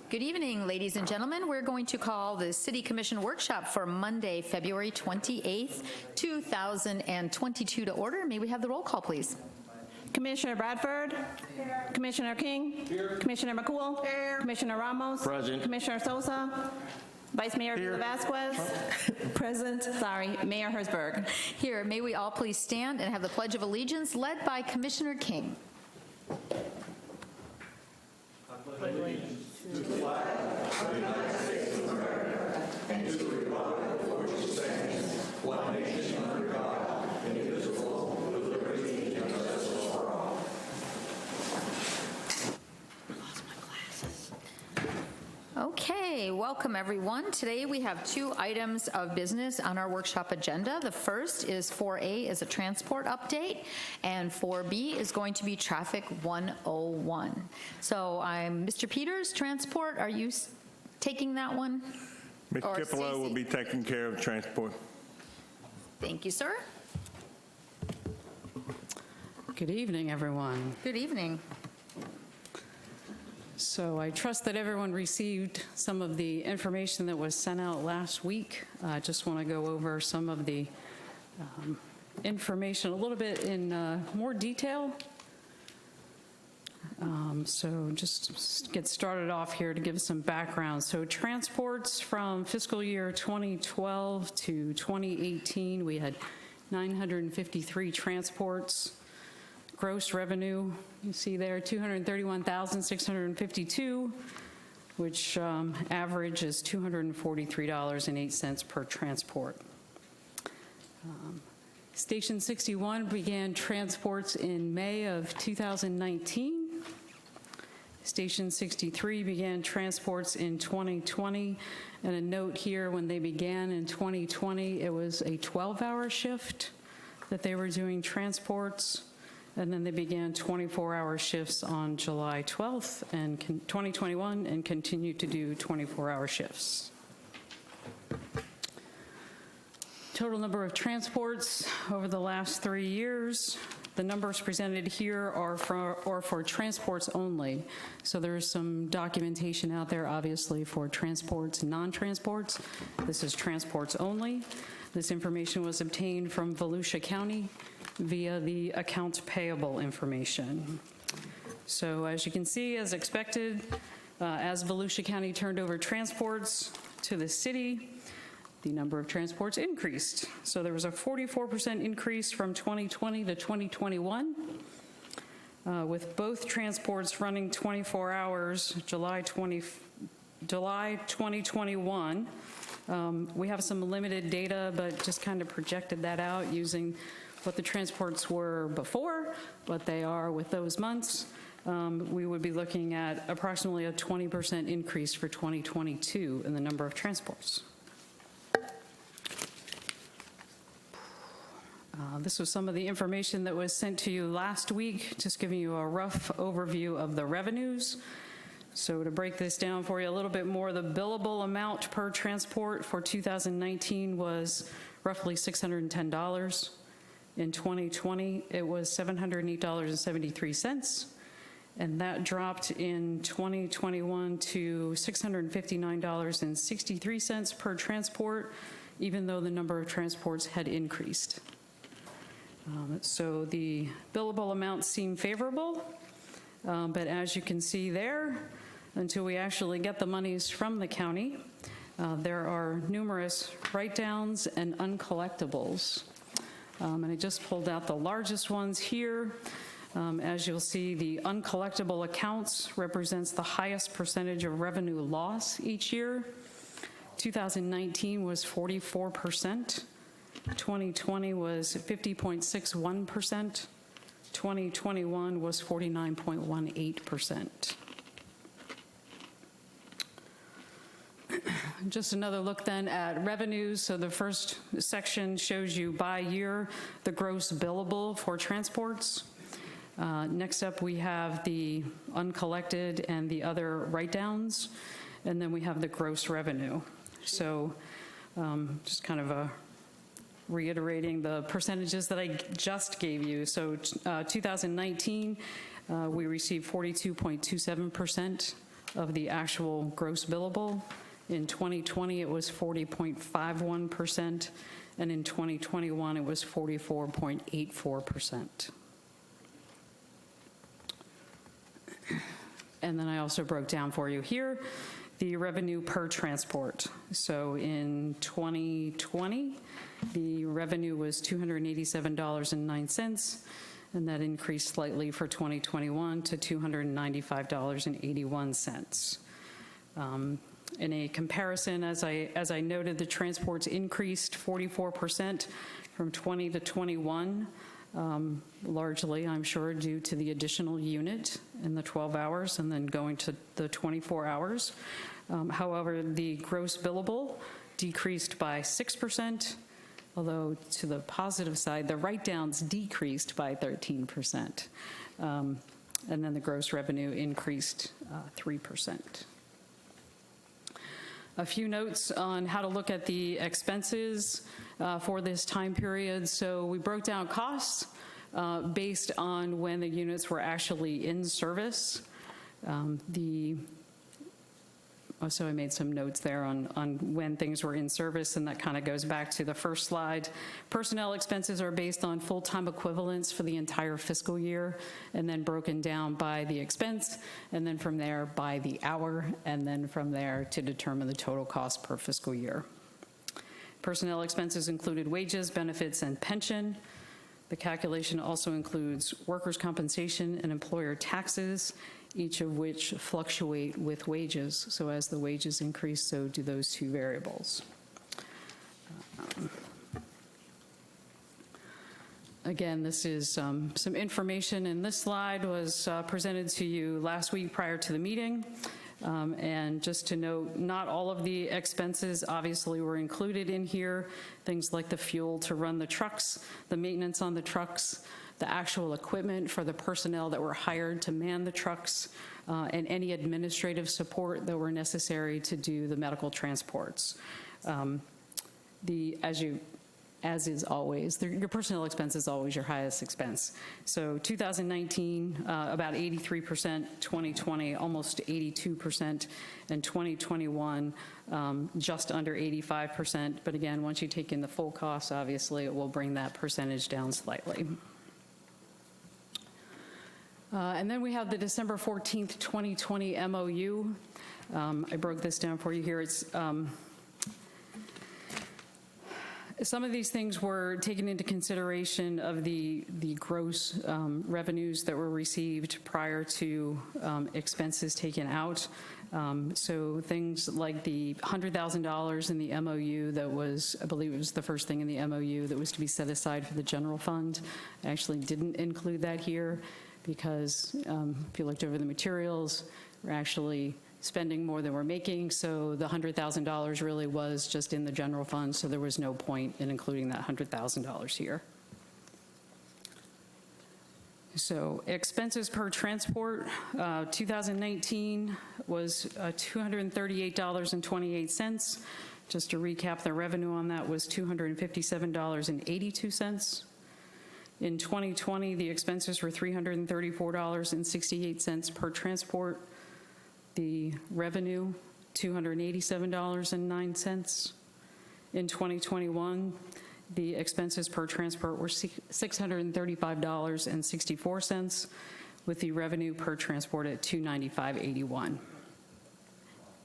Good evening, ladies and gentlemen. We're going to call the City Commission workshop for Monday, February 28th, 2022 to order. May we have the roll call, please? Commissioner Bradford. Here. Commissioner King. Here. Commissioner McCool. Here. Commissioner Ramos. Present. Commissioner Sosa. Vice Mayor Vila Vasquez. Present. Sorry, Mayor Herzberg. Here. May we all please stand and have the Pledge of Allegiance led by Commissioner King. I pledge allegiance to the flag of the United States of America and to the republic for which it stands, one nation under God, indivisible, with liberty and justice for all. Lost my glasses. Okay, welcome everyone. Today we have two items of business on our workshop agenda. The first is 4A is a transport update, and 4B is going to be traffic 101. So I'm Mr. Peters, transport. Are you taking that one? Ms. Kipolo will be taking care of transport. Thank you, sir. Good evening, everyone. Good evening. So I trust that everyone received some of the information that was sent out last week. I just want to go over some of the information a little bit in more detail. So just get started off here to give some background. So transports from fiscal year 2012 to 2018, we had 953 transports. Gross revenue, you see there, $231,652, which average is $243.08 per transport. Station 61 began transports in May of 2019. Station 63 began transports in 2020. And a note here, when they began in 2020, it was a 12-hour shift that they were doing transports. And then they began 24-hour shifts on July 12th and 2021 and continued to do 24-hour shifts. Total number of transports over the last 3 years. The numbers presented here are for transports only. So there's some documentation out there, obviously, for transports and non-transports. This is transports only. This information was obtained from Volusia County via the accounts payable information. So as you can see, as expected, as Volusia County turned over transports to the city, the number of transports increased. So there was a 44% increase from 2020 to 2021, with both transports running 24 hours, July 2021. We have some limited data, but just kind of projected that out using what the transports were before, what they are with those months. We would be looking at approximately a 20% increase for 2022 in the number of transports. This was some of the information that was sent to you last week, just giving you a rough overview of the revenues. So to break this down for you a little bit more, the billable amount per transport for 2019 was roughly $610. In 2020, it was $708.73, and that dropped in 2021 to $659.63 per transport, even though the number of transports had increased. So the billable amounts seem favorable, but as you can see there, until we actually get the monies from the county, there are numerous write-downs and uncollectibles. And I just pulled out the largest ones here. As you'll see, the uncollectible accounts represents the highest percentage of revenue loss each year. 2019 was 44%. 2020 was 50.61%. 2021 was 49.18%. Just another look then at revenues. So the first section shows you by year the gross billable for transports. Next up we have the uncollected and the other write-downs, and then we have the gross revenue. So just kind of reiterating the percentages that I just gave you. So 2019, we received 42.27% of the actual gross billable. In 2020, it was 40.51%, and in 2021, it was 44.84%. And then I also broke down for you here the revenue per transport. So in 2020, the revenue was $287.09, and that increased slightly for 2021 to $295.81. In a comparison, as I noted, the transports increased 44% from 20 to 21, largely, I'm sure, due to the additional unit in the 12 hours and then going to the 24 hours. However, the gross billable decreased by 6%, although to the positive side, the write-downs decreased by 13%. And then the gross revenue increased 3%. A few notes on how to look at the expenses for this time period. So we broke down costs based on when the units were actually in service. So I made some notes there on when things were in service, and that kind of goes back to the first slide. Personnel expenses are based on full-time equivalents for the entire fiscal year, and then broken down by the expense, and then from there by the hour, and then from there to determine the total cost per fiscal year. Personnel expenses included wages, benefits, and pension. The calculation also includes workers' compensation and employer taxes, each of which fluctuate with wages. So as the wages increase, so do those two variables. Again, this is some information, and this slide was presented to you last week prior to the meeting. And just to note, not all of the expenses obviously were included in here. Things like the fuel to run the trucks, the maintenance on the trucks, the actual equipment for the personnel that were hired to man the trucks, and any administrative support that were necessary to do the medical transports. As is always, your personnel expense is always your highest expense. So 2019, about 83%, 2020, almost 82%, and 2021, just under 85%. But again, once you take in the full costs, obviously, it will bring that percentage down slightly. And then we have the December 14th, 2020 MOU. I broke this down for you here. It's some of these things were taken into consideration of the gross revenues that were received prior to expenses taken out. So things like the $100,000 in the MOU that was, I believe it was the first thing in the MOU that was to be set aside for the general fund. I actually didn't include that here because if you looked over the materials, we're actually spending more than we're making, so the $100,000 really was just in the general fund, so there was no point in including that $100,000 here. So expenses per transport, 2019 was $238.28. Just to recap, the revenue on that was $257.82. In 2020, the expenses were $334.68 per transport. The revenue, $287.09. In 2021, the expenses per transport were $635.64, with the revenue per transport at $295.81.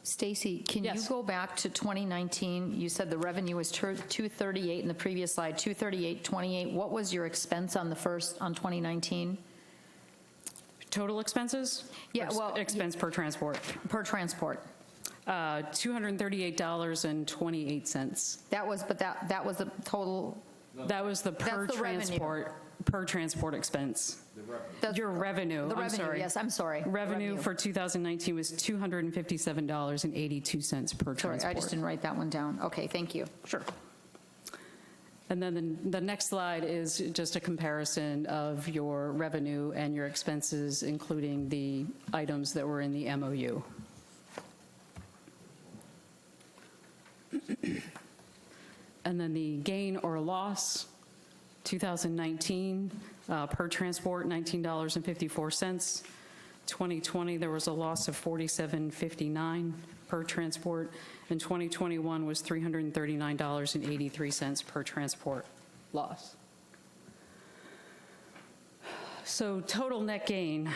Stacy, can you Yes. go back to 2019? You said the revenue was 238 in the previous slide, 238.28. What was your expense on 2019? Total expenses? Yeah, well, Expense per transport. Per transport. $238.28. That was the total. That was the per That's the revenue. transport expense. That's Your revenue, The I'm revenue, sorry. yes, I'm sorry. Revenue for 2019 was $257.82 per transport. Sorry, I just didn't write that one down. Okay, thank you. Sure. And then the next slide is just a comparison of your revenue and your expenses, including the items that were in the MOU. And then the gain or loss, 2019, per transport, $19.54. 2020, there was a loss of $47.59 per transport, and 2021 was $339.83 per transport loss. So total net gain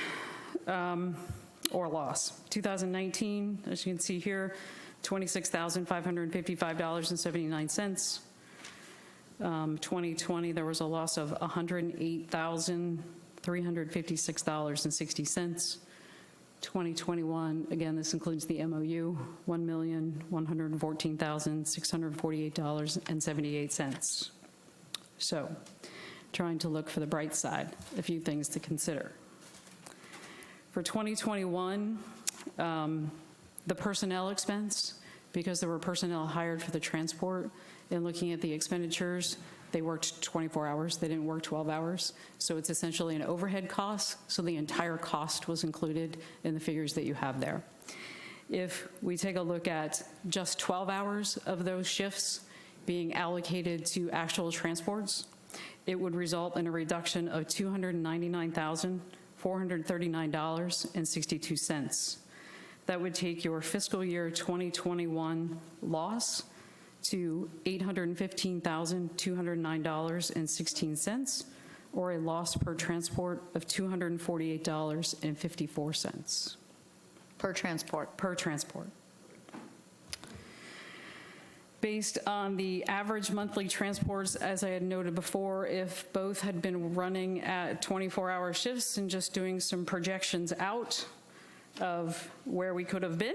or loss. 2019, as you can see here, $26,555.79. 2020, there was a loss of $108,356.60. 2021, again, this includes the MOU, $1,114,648.78. So, trying to look for the bright side, a few things to consider. For 2021, the personnel expense, because there were personnel hired for the transport, and looking at the expenditures, they worked 24 hours, they didn't work 12 hours. So it's essentially an overhead cost, so the entire cost was included in the figures that you have there. If we take a look at just 12 hours of those shifts being allocated to actual transports, it would result in a reduction of $299,439.62. That would take your fiscal year 2021 loss to $815,209.16, or a loss per transport of $248.54. Per transport. Per transport. Based on the average monthly transports, as I had noted before, if both had been running at 24-hour shifts and just doing some projections out of where we could have been,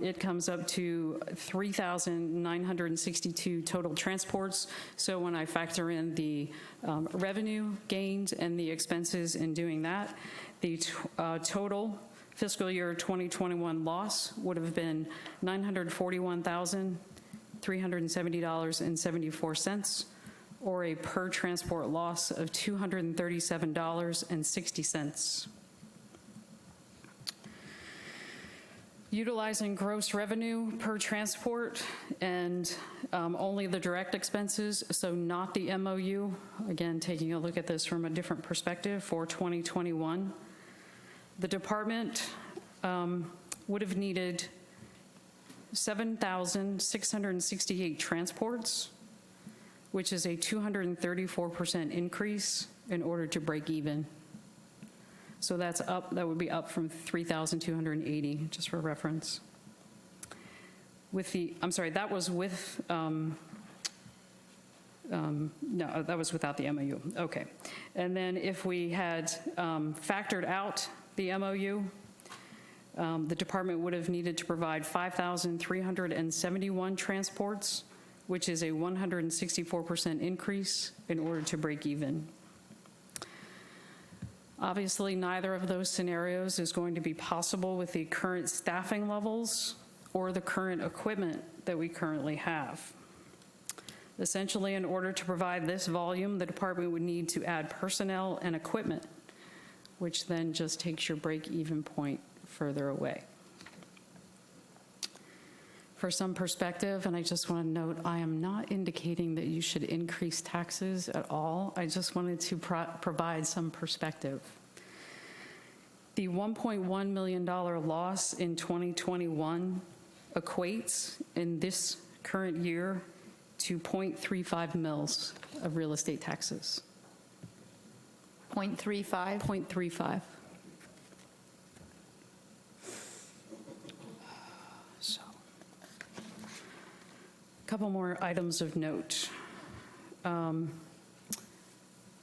it comes up to 3,962 total transports. So when I factor in the revenue gained and the expenses in doing that, the total fiscal year 2021 loss would have been $941,370.74, or a per transport loss of $237.60. Utilizing gross revenue per transport and only the direct expenses, so not the MOU, again, taking a look at this from a different perspective for 2021, the department would have needed 7,668 transports, which is a 234% increase in order to break even. So that's up, that would be up from 3,280, just for reference. With the, I'm sorry, that was with, no, that was without the MOU, okay. And then if we had factored out the MOU, the department would have needed to provide 5,371 transports, which is a 164% increase in order to break even. Obviously, neither of those scenarios is going to be possible with the current staffing levels or the current equipment that we currently have. Essentially, in order to provide this volume, the department would need to add personnel and equipment, which then just takes your break-even point further away. For some perspective, and I just want to note, I am not indicating that you should increase taxes at all. I just wanted to provide some perspective. The $1.1 million loss in 2021 equates in this current year to 0.35 mils of real estate taxes. 0.35? 0.35. So, a couple more items of note.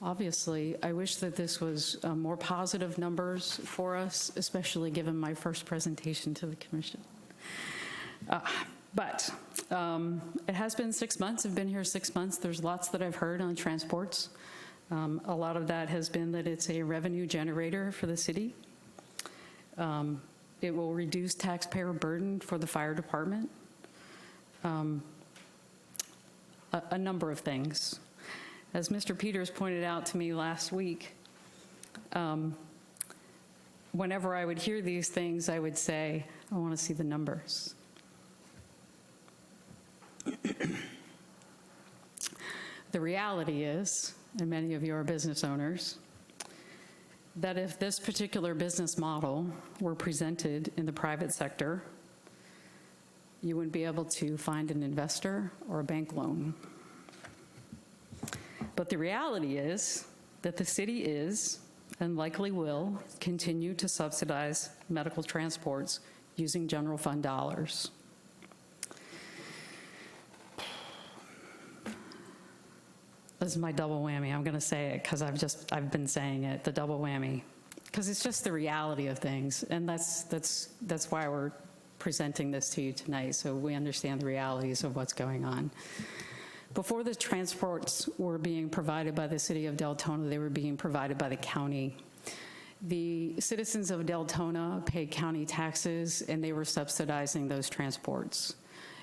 Obviously, I wish that this was more positive numbers for us, especially given my first presentation to the commission. But it has been 6 months. I've been here 6 months. There's lots that I've heard on transports. A lot of that has been that it's a revenue generator for the city. It will reduce taxpayer burden for the fire department. A number of things. As Mr. Peters pointed out to me last week, whenever I would hear these things, I would say, I want to see the numbers. The reality is, and many of you are business owners, that if this particular business model were presented in the private sector, you wouldn't be able to find an investor or a bank loan. But the reality is that the city is, and likely will, continue to subsidize medical transports using general fund dollars. This is my double whammy. I'm going to say it because I've been saying it, the double whammy, because it's just the reality of things, and that's why we're presenting this to you tonight, so we understand the realities of what's going on. Before the transports were being provided by the city of Deltona, they were being provided by the county. The citizens of Deltona paid county taxes, and they were subsidizing those transports.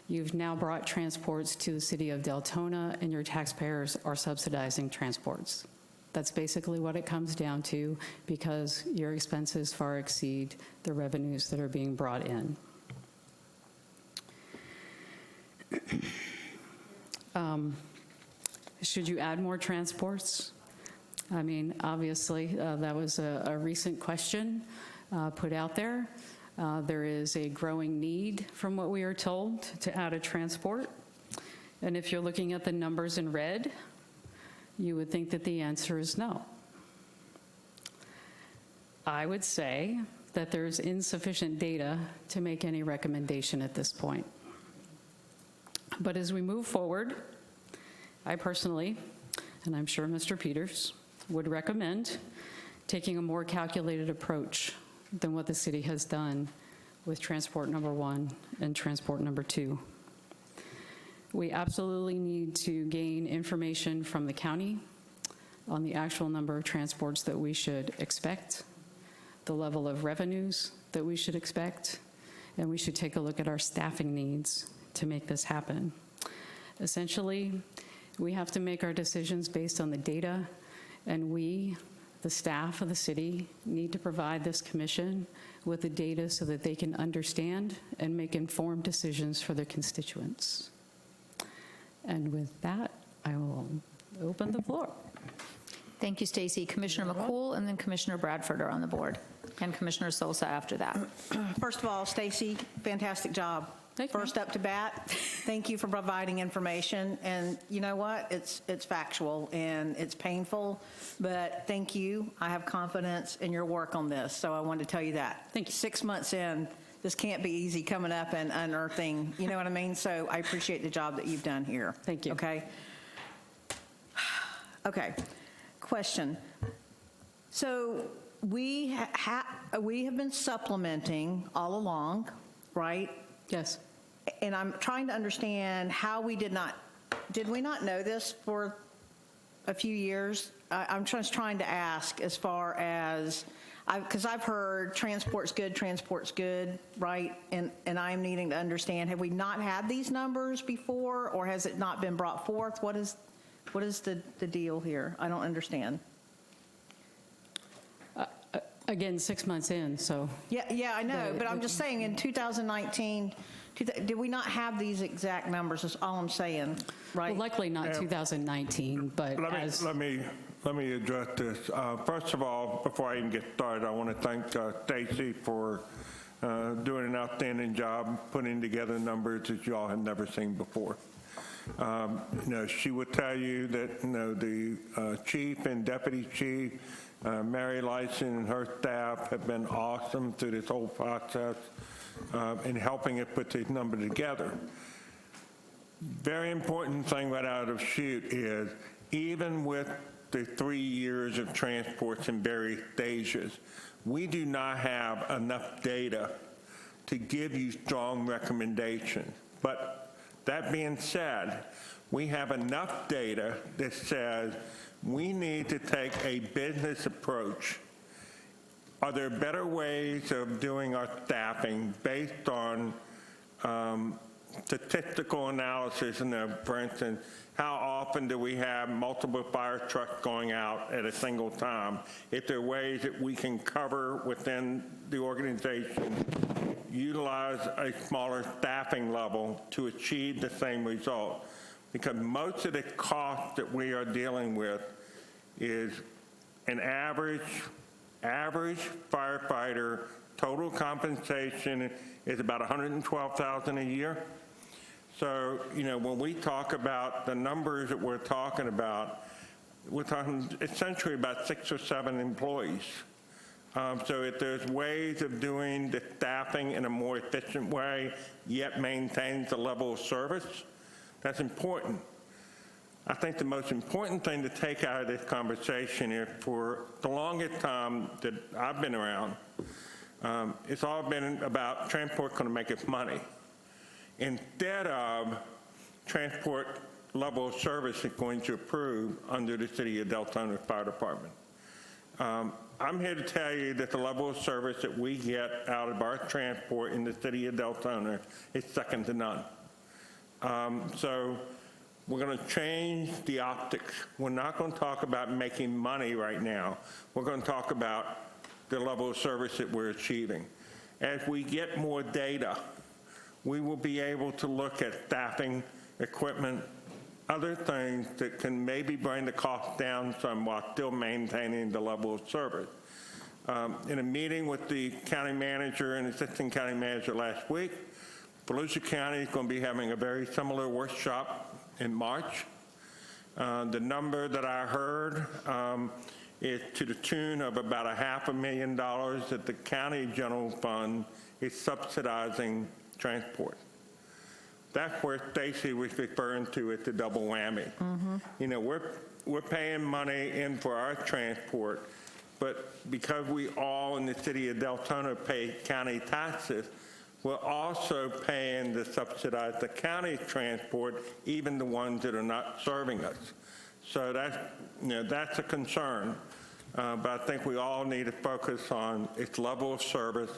You've now brought transports to the city of Deltona, and your taxpayers are subsidizing transports. That's basically what it comes down to, because your expenses far exceed the revenues that are being brought in. Should you add more transports? I mean, obviously, that was a recent question put out there. There is a growing need, from what we are told, to add a transport. And if you're looking at the numbers in red, you would think that the answer is no. I would say that there's insufficient data to make any recommendation at this point. But as we move forward, I personally, and I'm sure Mr. Peters, would recommend taking a more calculated approach than what the city has done with transport number 1 and transport number 2. We absolutely need to gain information from the county on the actual number of transports that we should expect, the level of revenues that we should expect, and we should take a look at our staffing needs to make this happen. Essentially, we have to make our decisions based on the data, and we, the staff of the city, need to provide this commission with the data so that they can understand and make informed decisions for their constituents. And with that, I will open the floor. Thank you, Stacy. Commissioner McCool and then Commissioner Bradford are on the board, and Commissioner Sosa after that. First of all, Stacy, fantastic job. Thank you. First up to bat, thank you for providing information. And you know what? It's factual and it's painful, but thank you. I have confidence in your work on this, so I wanted to tell you that. Thank you. 6 months in, this can't be easy coming up and unearthing, you know what I mean? So I appreciate the job that you've done here. Thank you. Okay? Okay. Question. So we have been supplementing all along, right? Yes. And I'm trying to understand how we did we not know this for a few years? I'm just trying to ask as far as, because I've heard transport's good, right? And I'm needing to understand, have we not had these numbers before, or has it not been brought forth? What is the deal here? I don't understand. Again, 6 months in, so. Yeah, I know, but I'm just saying in 2019, did we not have these exact numbers, is all I'm saying, right? Well, likely not 2019, but as. Let me address this. First of all, before I even get started, I want to thank Stacy for doing an outstanding job putting together numbers that you all have never seen before. She would tell you that the chief and deputy chief, Mary Lyson and her staff have been awesome through this whole process in helping us put this number together. Very important thing right out of the chute is, even with the 3 years of transports in various stages, we do not have enough data to give you strong recommendations. But that being said, we have enough data that says we need to take a business approach. Are there better ways of doing our staffing based on statistical analysis? For instance, how often do we have multiple fire trucks going out at a single time? If there are ways that we can cover within the organization, utilize a smaller staffing level to achieve the same result. Because most of the cost that we are dealing with is an average average firefighter total compensation is about $112,000 a year. So, when we talk about the numbers that we're talking about, we're talking essentially about 6 or 7 employees. So if there's ways of doing the staffing in a more efficient way, yet maintains the level of service, that's important. I think the most important thing to take out of this conversation is, for the longest time that I've been around, it's all been about transport going to make us money, instead of transport level of service is going to improve under the City of Deltona Fire Department. I'm here to tell you that the level of service that we get out of our transport in the City of Deltona is second to none. So we're going to change the optics. We're not going to talk about making money right now. We're going to talk about the level of service that we're achieving. As we get more data, we will be able to look at staffing, equipment, other things that can maybe bring the cost down some while still maintaining the level of service. In a meeting with the county manager and assistant county manager last week, Volusia County is going to be having a very similar workshop in March. The number that I heard is to the tune of about $500,000 that the county general fund is subsidizing transport. That's where Stacy was referring to as the double whammy. We're paying money in for our transport, but because we all in the City of Deltona pay county taxes, we're also paying to subsidize the county transport, even the ones that are not serving us. So that's a concern. But I think we all need to focus on its level of service.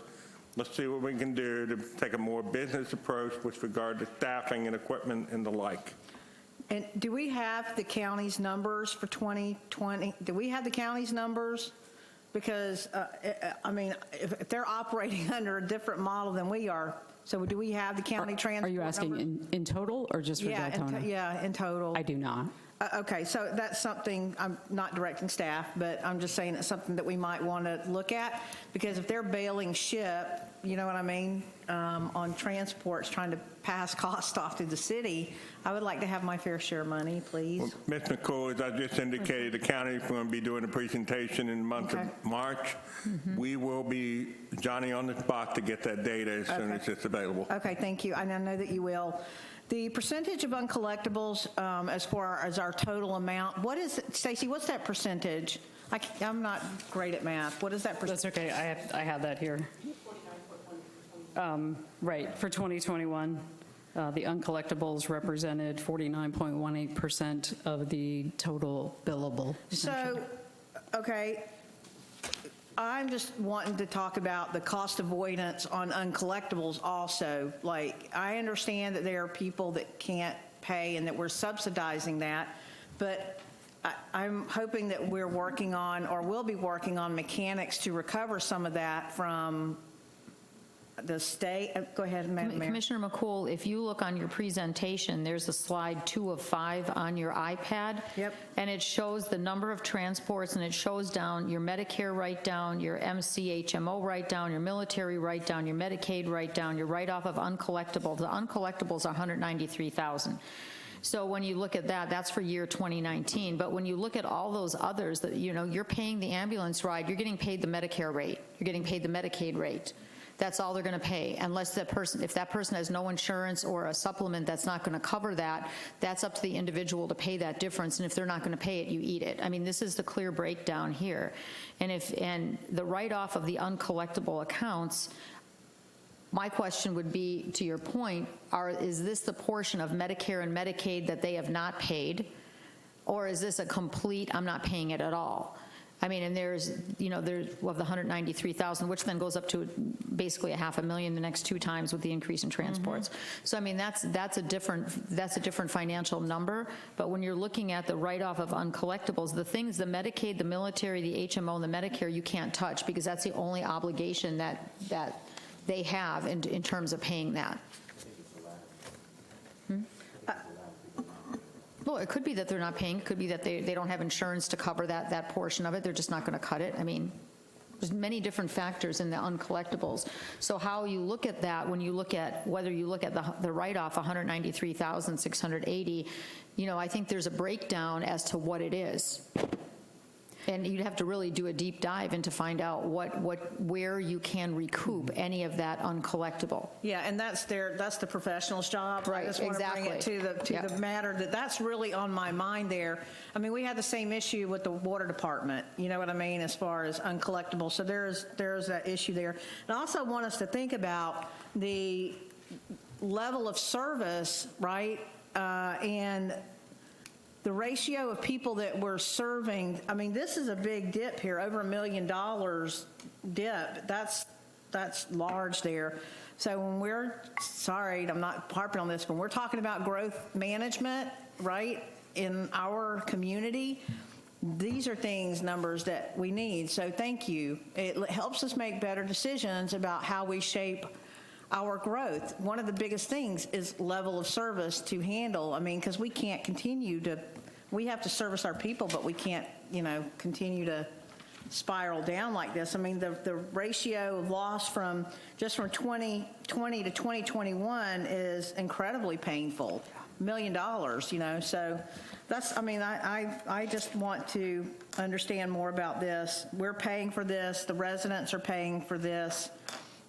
Let's see what we can do to take a more business approach with regard to staffing and equipment and the like. And do we have the county's numbers for 2020? Do we have the county's numbers? Because, if they're operating under a different model than we are, so do we have the county transport Are you asking numbers? in total or just for Deltona? In total. I do not. Okay, so that's something, I'm not directing staff, but I'm just saying it's something that we might want to look at, because if they're bailing ship, you know what I mean, on transports, trying to pass costs off to the city, I would like to have my fair share of money, please. Ms. McCool, as I just indicated, the county is going to be doing a presentation in the month of March. We will be Johnny on the spot to get that data as soon as it's available. Okay, thank you, and I know that you will. The percentage of uncollectibles as far as our total amount, what is it, Stacy, what's that percentage? I'm not great at math. What is that percentage? That's okay, I have that here. 49.1%. Right, for 2021, the uncollectibles represented 49.18% of the total billable. So, okay, I'm just wanting to talk about the cost avoidance on uncollectibles also. Like, I understand that there are people that can't pay and that we're subsidizing that, but I'm hoping that we're working on, or will be working on, mechanics to recover some of that from the state. Go ahead, Madam Mayor. Commissioner McCool, if you look on your presentation, there's a slide 2 of 5 on your iPad. Yep. And it shows the number of transports, and it shows down your Medicare write-down, your MCHMO write-down, your military write-down, your Medicaid write-down, your write-off of uncollectibles. The uncollectibles are $193,000. So when you look at that, that's for year 2019. But when you look at all those others, that you're paying the ambulance ride, you're getting paid the Medicare rate, you're getting paid the Medicaid rate. That's all they're going to pay, unless if that person has no insurance or a supplement that's not going to cover that, that's up to the individual to pay that difference, and if they're not going to pay it, you eat it. I mean, this is the clear breakdown here. And the write-off of the uncollectible accounts, my question would be, to your point, is this the portion of Medicare and Medicaid that they have not paid, or is this a complete, I'm not paying it at all? I mean, and there's of the 193,000, which then goes up to basically $500,000 the next 2 times with the increase in transports. So I mean, that's a different financial number. But when you're looking at the write-off of uncollectibles, the things, the Medicaid, the military, the HMO, and the Medicare, you can't touch, because that's the only obligation that they have in terms of paying that. Well, it could be that they're not paying. It could be that they don't have insurance to cover that portion of it. They're just not going to cut it. I mean, There's many different factors in the uncollectibles. So how you look at that, when you look at, whether you look at the write-off, 193,680, I think there's a breakdown as to what it is. And you'd have to really do a deep dive and to find out where you can recoup any of that uncollectible. Yeah, and that's the professional's job. Right, I just want to bring it to exactly. the matter that's really on my mind there. I mean, we had the same issue with the water department, you know what I mean, as far as uncollectible. So there's that issue there. And I also want us to think about the level of service, right? And the ratio of people that we're serving. I mean, this is a big dip here, over $1 million dip. That's large there. So when sorry, I'm not harping on this, but we're talking about growth management, right, in our community. These are numbers that we need. So thank you. It helps us make better decisions about how we shape our growth. One of the biggest things is level of service to handle. I mean, because we can't we have to service our people, but we can't, continue to spiral down like this. I mean, the ratio of loss from 2020 to 2021 is incredibly painful. $1 million, so that's, I just want to understand more about this. We're paying for this, the residents are paying for this.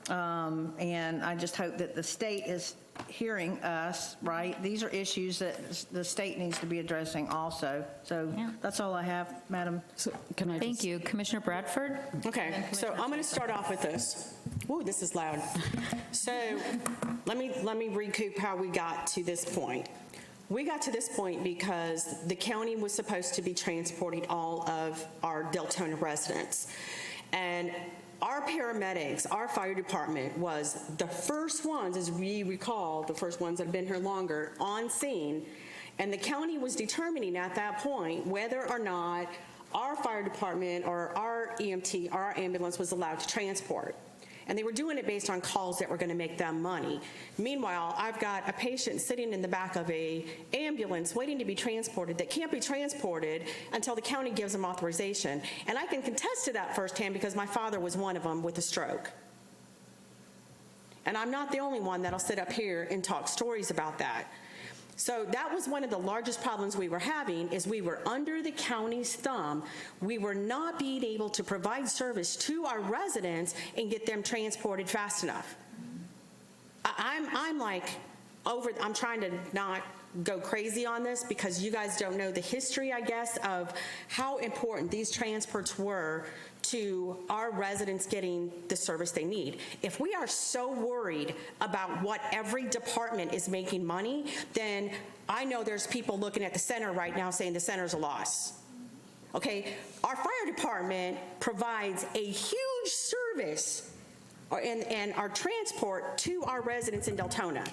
And I just hope that the state is hearing us, right? These are issues that the state needs to be addressing also. So that's all I have, Madam. So can I Thank you. Commissioner Bradford? Okay, so I'm going to start off with this. Ooh, this is loud. So let me recoup how we got to this point. We got to this point because the county was supposed to be transporting all of our Deltona residents. And our paramedics, our fire department was the first ones, as we recall, the first ones that have been here longer, on scene. And the county was determining at that point whether or not our fire department or our EMT or our ambulance was allowed to transport. And they were doing it based on calls that were going to make them money. Meanwhile, I've got a patient sitting in the back of a ambulance waiting to be transported that can't be transported until the county gives them authorization. And I can contest to that firsthand because my father was one of them with a stroke. And I'm not the only one that'll sit up here and talk stories about that. So that was one of the largest problems we were having, is we were under the county's thumb. We were not being able to provide service to our residents and get them transported fast enough. I'm like I'm trying to not go crazy on this because you guys don't know the history, I guess, of how important these transports were to our residents getting the service they need. If we are so worried about what every department is making money, then I know there's people looking at the center right now saying the center's a loss. Okay, our fire department provides a huge service and our transport to our residents in Deltona.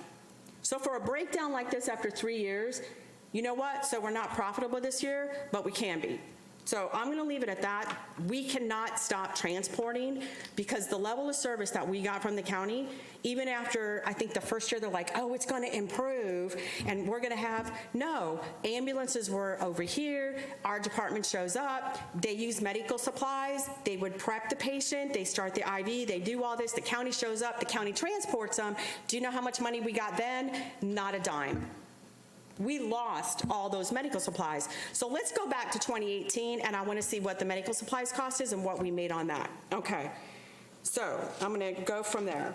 So for a breakdown like this after 3 years, you know what? So we're not profitable this year, but we can be. So I'm going to leave it at that. We cannot stop transporting because the level of service that we got from the county, even after I think the first year they're like, oh, it's going to improve and we're going to have, no, ambulances were over here, our department shows up, they use medical supplies, they would prep the patient, they start the IV, they do all this, the county shows up, the county transports them. Do you know how much money we got then? Not a dime. We lost all those medical supplies. So let's go back to 2018, and I want to see what the medical supplies cost is and what we made on that. Okay, so I'm going to go from there.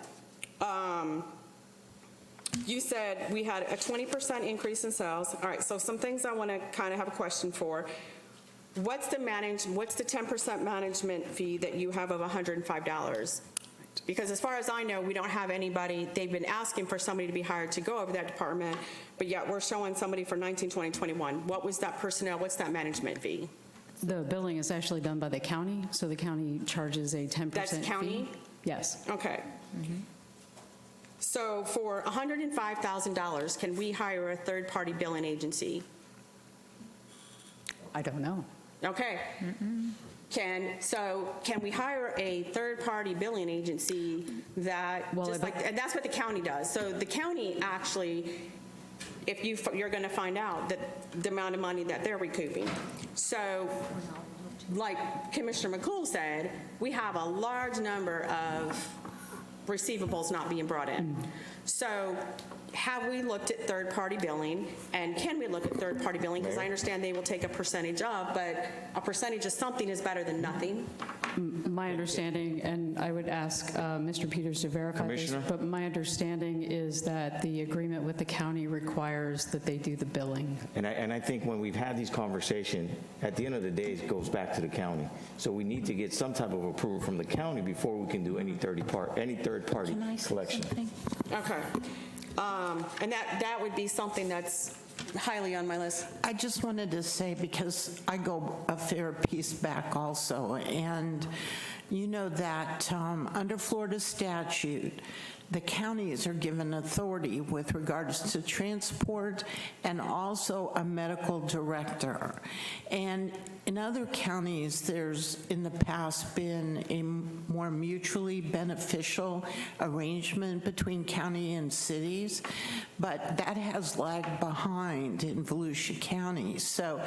You said we had a 20% increase in sales. All right, so some things I want to kind of have a question for. What's the 10% management fee that you have of $105? Because as far as I know, we don't have anybody, they've been asking for somebody to be hired to go over that department, but yet we're showing somebody for 19, 20, 21. What was that personnel, what's that management fee? The billing is actually done by the county, so the county charges a 10% That's county? fee. Yes. Okay. So for $105,000, can we hire a third-party billing agency? I don't know. Okay. Can we hire a third-party billing agency that, Well, and that's what the county does. So the county actually, if you're going to find out that the amount of money that they're recouping. So like Commissioner McCool said, we have a large number of receivables not being brought in. So have we looked at third-party billing, and can we look at third-party billing? Because I understand they will take a percentage of, but a percentage of something is better than nothing. My understanding, and I would ask Mr. Peters to verify this, Commissioner? but my understanding is that the agreement with the county requires that they do the billing. And I think when we've had these conversations, at the end of the day, it goes back to the county. So we need to get some type of approval from the county before we can do any third-party collection. Okay. And that would be something that's highly on my list. I just wanted to say, because I go a fair piece back also, and you know that under Florida statute, the counties are given authority with regards to transport and also a medical director. And in other counties, there's in the past been a more mutually beneficial arrangement between county and cities, but that has lagged behind in Volusia County. So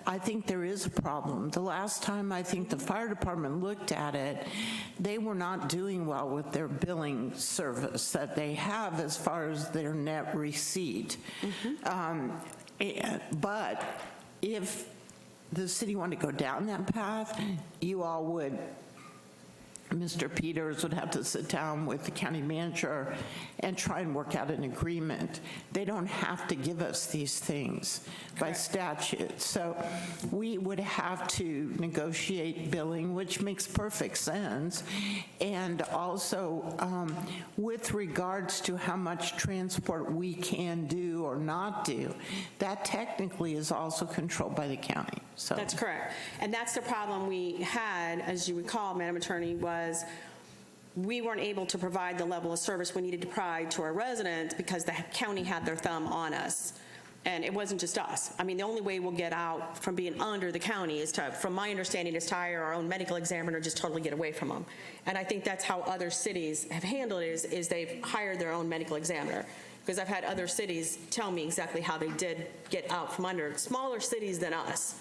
I think there is a problem. The last time I think the fire department looked at it, they were not doing well with their billing service that they have as far as their net receipt. But if the city wanted to go down that path, you all would, Mr. Peters would have to sit down with the county manager and try and work out an agreement. They don't have to give us these things by statute. So we would have to negotiate billing, which makes perfect sense. And also with regards to how much transport we can do or not do, that technically is also controlled by the county. So That's correct. And that's the problem we had, as you recall, Madam Attorney, was we weren't able to provide the level of service we needed to provide to our residents because the county had their thumb on us. And it wasn't just us. I mean, the only way we'll get out from being under the county is to, from my understanding, is to hire our own medical examiner, just totally get away from them. And I think that's how other cities have handled it, is they've hired their own medical examiner. Because I've had other cities tell me exactly how they did get out from under, smaller cities than us.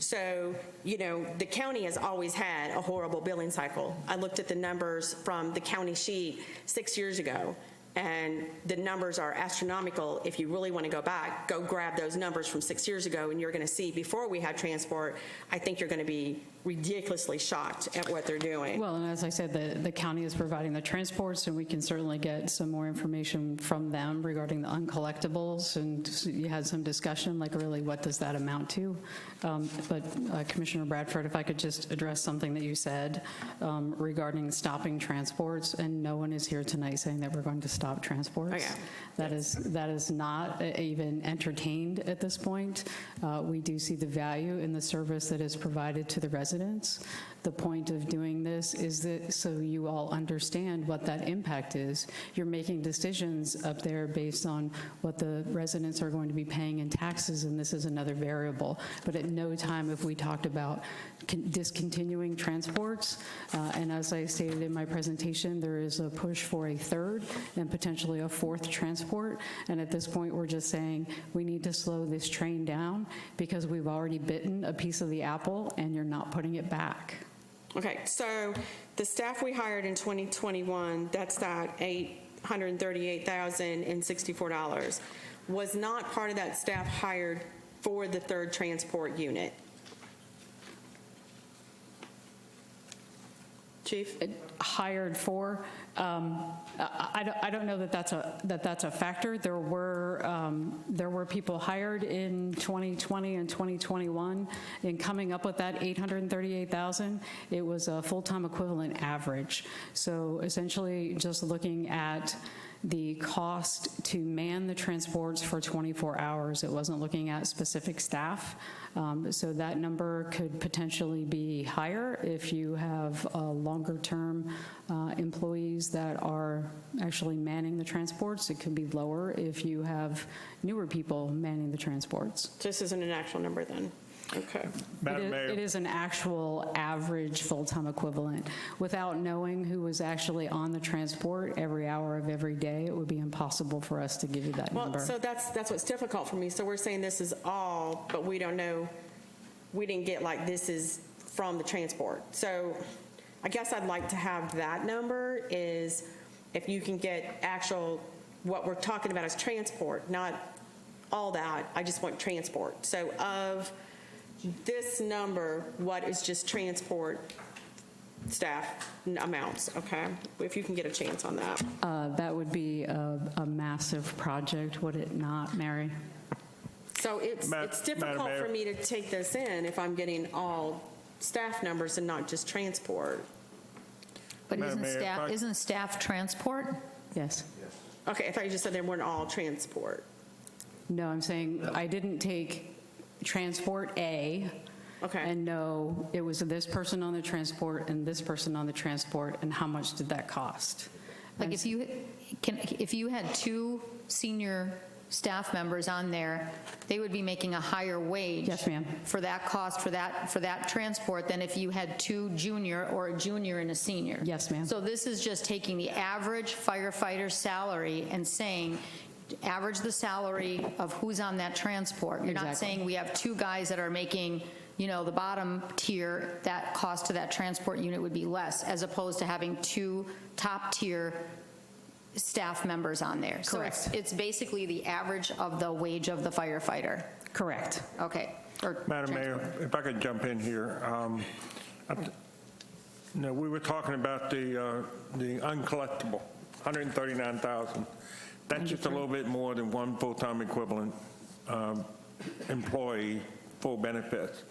So, you know, the county has always had a horrible billing cycle. I looked at the numbers from the county sheet 6 years ago, and the numbers are astronomical. If you really want to go back, go grab those numbers from 6 years ago, and you're going to see before we had transport, I think you're going to be ridiculously shocked at what they're doing. Well, and as I said, the county is providing the transports, and we can certainly get some more information from them regarding the uncollectibles, and you had some discussion, like really what does that amount to? But Commissioner Bradford, if I could just address something that you said regarding stopping transports, and no one is here tonight saying that we're going to stop transports. Oh, yeah. That is not even entertained at this point. We do see the value in the service that is provided to the residents. The point of doing this is that so you all understand what that impact is. You're making decisions up there based on what the residents are going to be paying in taxes, and this is another variable. But at no time have we talked about discontinuing transports. And as I stated in my presentation, there is a push for a third and potentially a fourth transport. And at this point, we're just saying we need to slow this train down because we've already bitten a piece of the apple and you're not putting it back. Okay, so the staff we hired in 2021, that's that $838,064, was not part of that staff hired for the third transport unit. Chief? Hired for, I don't know that that's a factor. There were people hired in 2020 and 2021. In coming up with that 838,000, it was a full-time equivalent average. So essentially, just looking at the cost to man the transports for 24 hours. It wasn't looking at specific staff. So that number could potentially be higher if you have longer-term employees that are actually manning the transports. It could be lower if you have newer people manning the transports. This isn't an actual number then? Okay. Madam Mayor. It is an actual average full-time equivalent. Without knowing who was actually on the transport every hour of every day, it would be impossible for us to give you that number. Well, so that's what's difficult for me. So we're saying this is all, but we don't know we didn't get like this is from the transport. So I guess I'd like to have that number is if you can get actual, what we're talking about is transport, not all that. I just want transport. So of this number, what is just transport staff amounts, okay? If you can get a chance on that. That would be a massive project, would it not, Mary? So it's Madam difficult Mayor. for me to take this in if I'm getting all staff numbers and not just transport. But Madam Mayor, if I- isn't staff transport? Yes. Okay, I thought you just said they weren't all transport. No, I'm saying I didn't take transport A Okay. and know it was this person on the transport and this person on the transport, and how much did that cost? Like if you had 2 senior staff members on there, they would be making a higher wage. Yes, ma'am. For that cost, for that transport, than if you had 2 junior or a junior and a senior. Yes, ma'am. So this is just taking the average firefighter's salary and saying, average the salary of who's on that transport. You're not Exactly. saying we have 2 guys that are making, the bottom tier, that cost to that transport unit would be less, as opposed to having 2 top tier staff members on there. Correct. So it's basically the average of the wage of the firefighter. Correct. Okay. Or Madam transport. Mayor, if I could jump in here. We were talking about the uncollectible, 139,000. That's just a little bit more than one full-time equivalent employee, full benefits.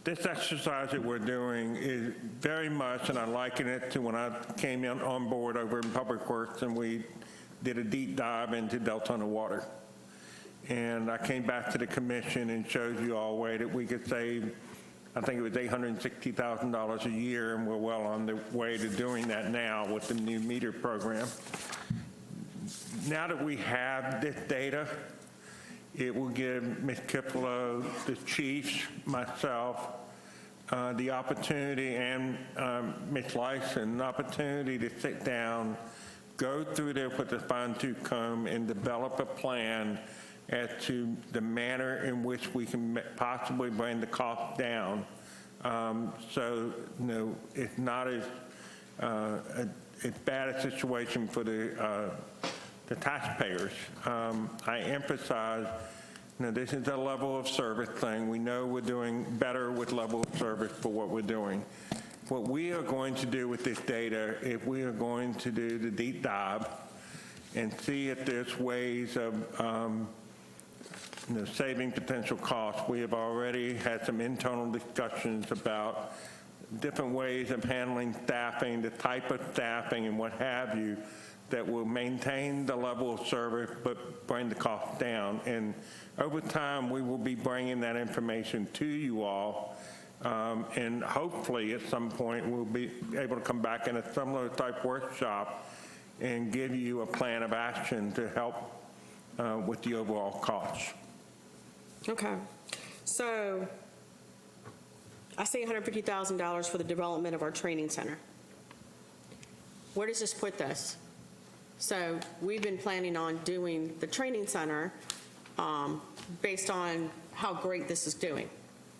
This exercise that we're doing is very much, and I liken it to when I came on board over in Public Works and we did a deep dive into Deltona water. And I came back to the commission and showed you all a way that we could save, I think it was $860,000 a year, and we're well on the way to doing that now with the new meter program. Now that we have this data, it will give Ms. Kiplow, the chiefs, myself, the opportunity, and Ms. Lyson, the opportunity to sit down, go through there with a fine-tooth comb, and develop a plan as to the manner in which we can possibly bring the cost down. So, it's not as bad a situation for the taxpayers. I emphasize, this is a level of service thing. We know we're doing better with level of service for what we're doing. What we are going to do with this data, if we are going to do the deep dive and see if there's ways of saving potential costs. We have already had some internal discussions about different ways of handling staffing, the type of staffing and what have you, that will maintain the level of service but bring the cost down. And over time, we will be bringing that information to you all. And hopefully, at some point, we'll be able to come back in a similar type workshop and give you a plan of action to help with the overall costs. Okay. So I see $150,000 for the development of our training center. Where does this put this? So we've been planning on doing the training center based on how great this is doing.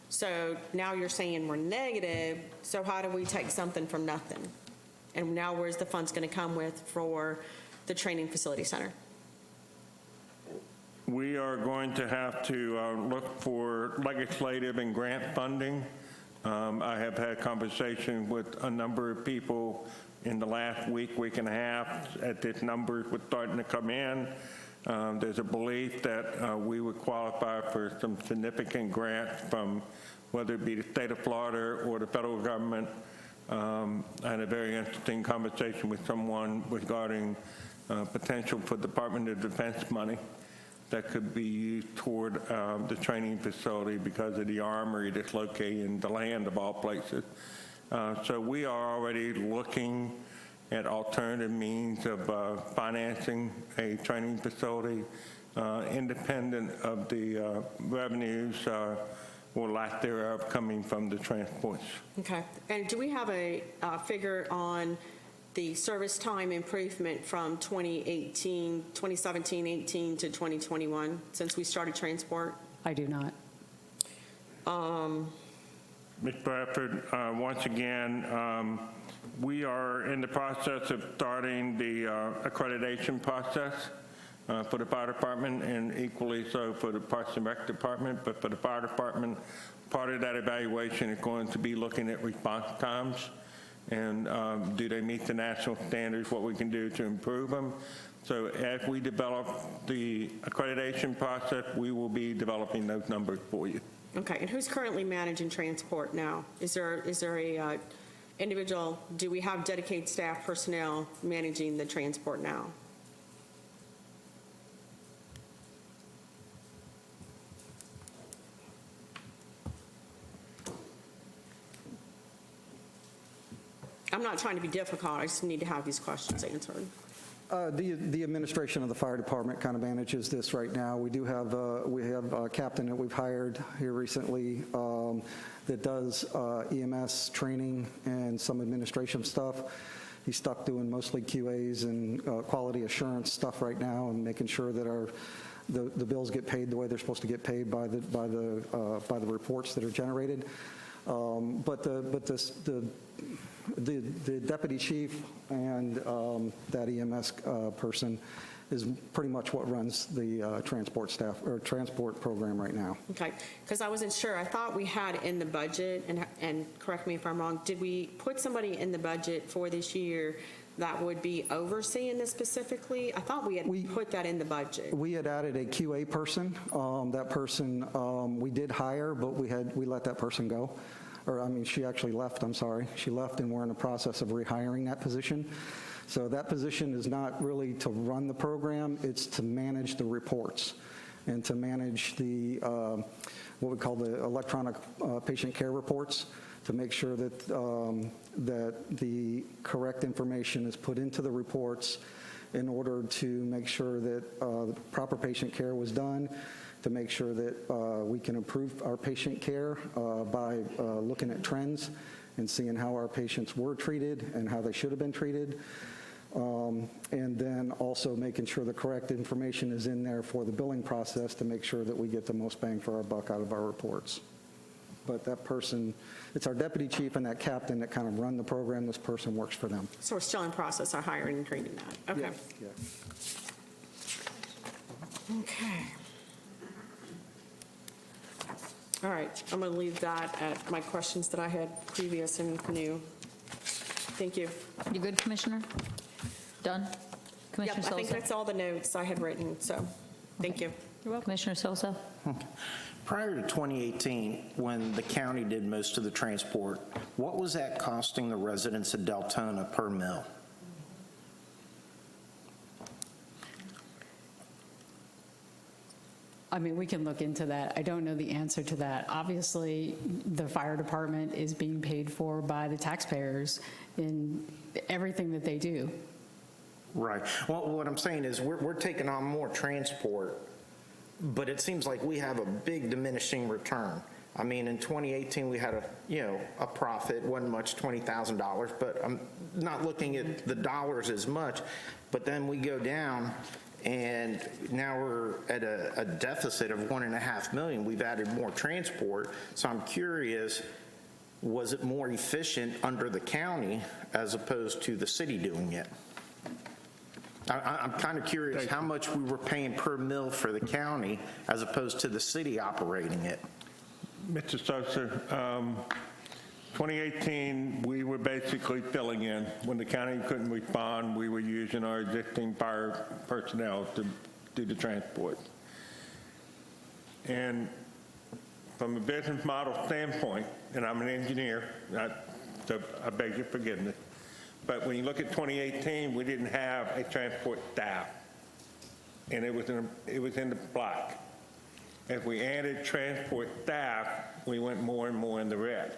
So now you're saying we're negative, so how do we take something from nothing? And now where's the funds going to come with for the training facility center? We are going to have to look for legislative and grant funding. I have had conversations with a number of people in the last week and a half at this numbers were starting to come in. There's a belief that we would qualify for some significant grants from whether it be the state of Florida or the federal government. I had a very interesting conversation with someone regarding potential for Department of Defense money that could be used toward the training facility because of the armory that's located in the land of all places. So we are already looking at alternative means of financing a training facility independent of the revenues or lack thereof coming from the transports. Okay. And do we have a figure on the service time improvement from 2017, 18 to 2021 since we started transport? I do not. Ms. Bradford, once again, we are in the process of starting the accreditation process for the fire department, and equally so for the Parks and Rec department. But for the fire department, part of that evaluation is going to be looking at response times and do they meet the national standards, what we can do to improve them. So as we develop the accreditation process, we will be developing those numbers for you. Okay, and who's currently managing transport now? Is there a individual, do we have dedicated staff personnel managing the transport now? I'm not trying to be difficult, I just need to have these questions answered. The administration of the fire department kind of manages this right now. We have a captain that we've hired here recently that does EMS training and some administration stuff. He's stuck doing mostly QAs and quality assurance stuff right now, and making sure that the bills get paid the way they're supposed to get paid by the reports that are generated. But the deputy chief and that EMS person is pretty much what runs the transport staff or transport program right now. Okay, because I wasn't sure. I thought we had in the budget, and correct me if I'm wrong, did we put somebody in the budget for this year that would be overseeing this specifically? I thought we had put that in the budget. We had added a QA person. That person we did hire, but we let that person go. Or, I mean, she actually left, I'm sorry. She left, and we're in the process of rehiring that position. So that position is not really to run the program, it's to manage the reports and to manage the, what we call the electronic patient care reports, to make sure that, that the correct information is put into the reports in order to make sure that proper patient care was done, to make sure that we can improve our patient care by looking at trends and seeing how our patients were treated and how they should have been treated. And then also making sure the correct information is in there for the billing process to make sure that we get the most bang for our buck out of our reports. But that person, it's our deputy chief and that captain that kind of run the program. This person works for them. So we're still in process of hiring and training that. Okay. Yeah. Okay. All right, I'm going to leave that at my questions that I had previous and new. Thank you. You good, Commissioner? Done? Commissioner Yep, I think Sosa? that's all the notes I had written, so thank you. You're welcome. Commissioner Sosa? Prior to 2018, when the county did most of the transport, what was that costing the residents of Deltona per mil? I mean, we can look into that. I don't know the answer to that. Obviously, the fire department is being paid for by the taxpayers in everything that they do. Right. Well, what I'm saying is we're taking on more transport, but it seems like we have a big diminishing return. I mean, in 2018, we had a profit, wasn't much, $20,000, but I'm not looking at the dollars as much. But then we go down, and now we're at a deficit of $1.5 million. We've added more transport. So I'm curious, was it more efficient under the county as opposed to the city doing it? I'm kind of curious how much we were paying per mil for the county as opposed to the city operating it. Mr. Sosa, 2018, we were basically filling in. When the county couldn't respond, we were using our existing fire personnel to do the transport. And from a business model standpoint, and I'm an engineer, so I beg your forgiveness, but when you look at 2018, we didn't have a transport staff, and it was in the black. As we added transport staff, we went more and more in the red.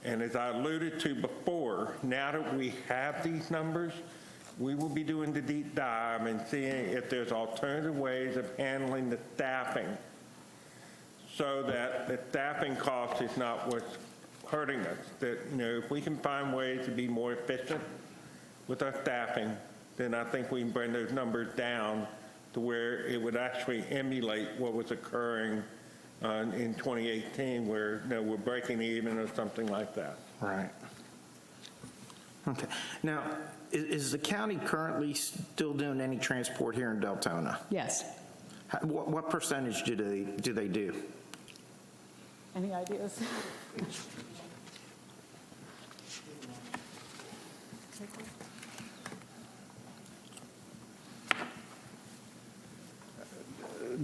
And as I alluded to before, now that we have these numbers, we will be doing the deep dive and seeing if there's alternative ways of handling the staffing so that the staffing cost is not what's hurting us. That, if we can find ways to be more efficient with our staffing, then I think we can bring those numbers down to where it would actually emulate what was occurring in 2018 where, we're breaking even or something like that. Right. Okay. Now, is the county currently still doing any transport here in Deltona? Yes. What percentage do they do? Any ideas?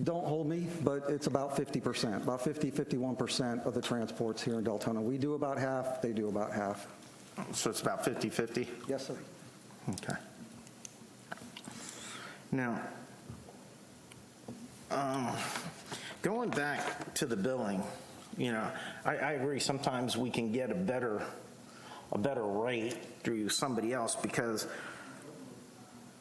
Don't hold me, but it's about 50%, about 51% of the transports here in Deltona. We do about half, they do about half. So it's about 50/50? Yes, sir. Okay. Now, going back to the billing, I agree, sometimes we can get a better rate through somebody else, because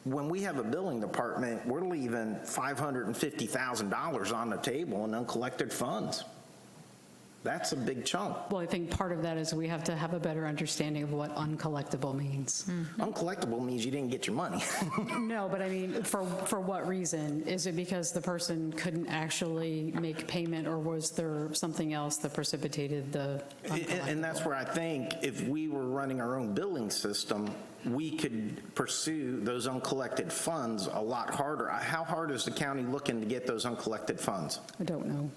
when we have a billing department, we're leaving $550,000 on the table in uncollected funds. That's a big chunk. Well, I think part of that is we have to have a better understanding of what uncollectible means. Uncollectible means you didn't get your money. No, but I mean, for what reason? Is it because the person couldn't actually make payment, or was there something else that precipitated the uncollectible? And that's where I think if we were running our own billing system, we could pursue those uncollected funds a lot harder. How hard is the county looking to get those uncollected funds? I don't know.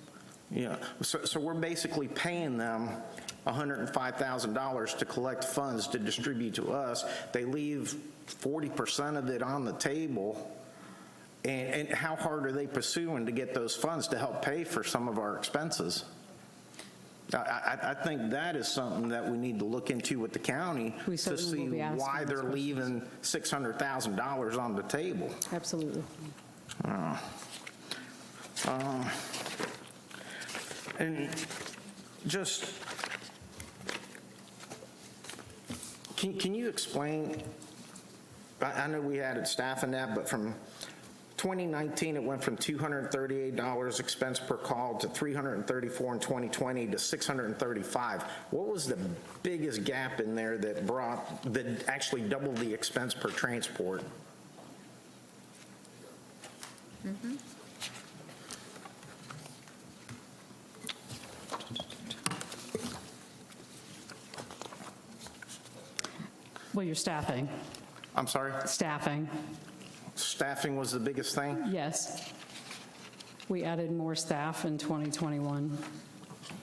Yeah, so we're basically paying them $105,000 to collect funds to distribute to us. They leave 40% of it on the table. And how hard are they pursuing to get those funds to help pay for some of our expenses? I think that is something that we need to look into with the county to see why they're leaving $600,000 on the table. Absolutely. And just, can you explain, I know we added staff in that, but from 2019, it went from $238 expense per call to $334 in 2020 to $635. What was the biggest gap in there that actually doubled the expense per transport? Well, your staffing. I'm sorry? Staffing, Staffing was the biggest thing? yes. We added more staff in 2021.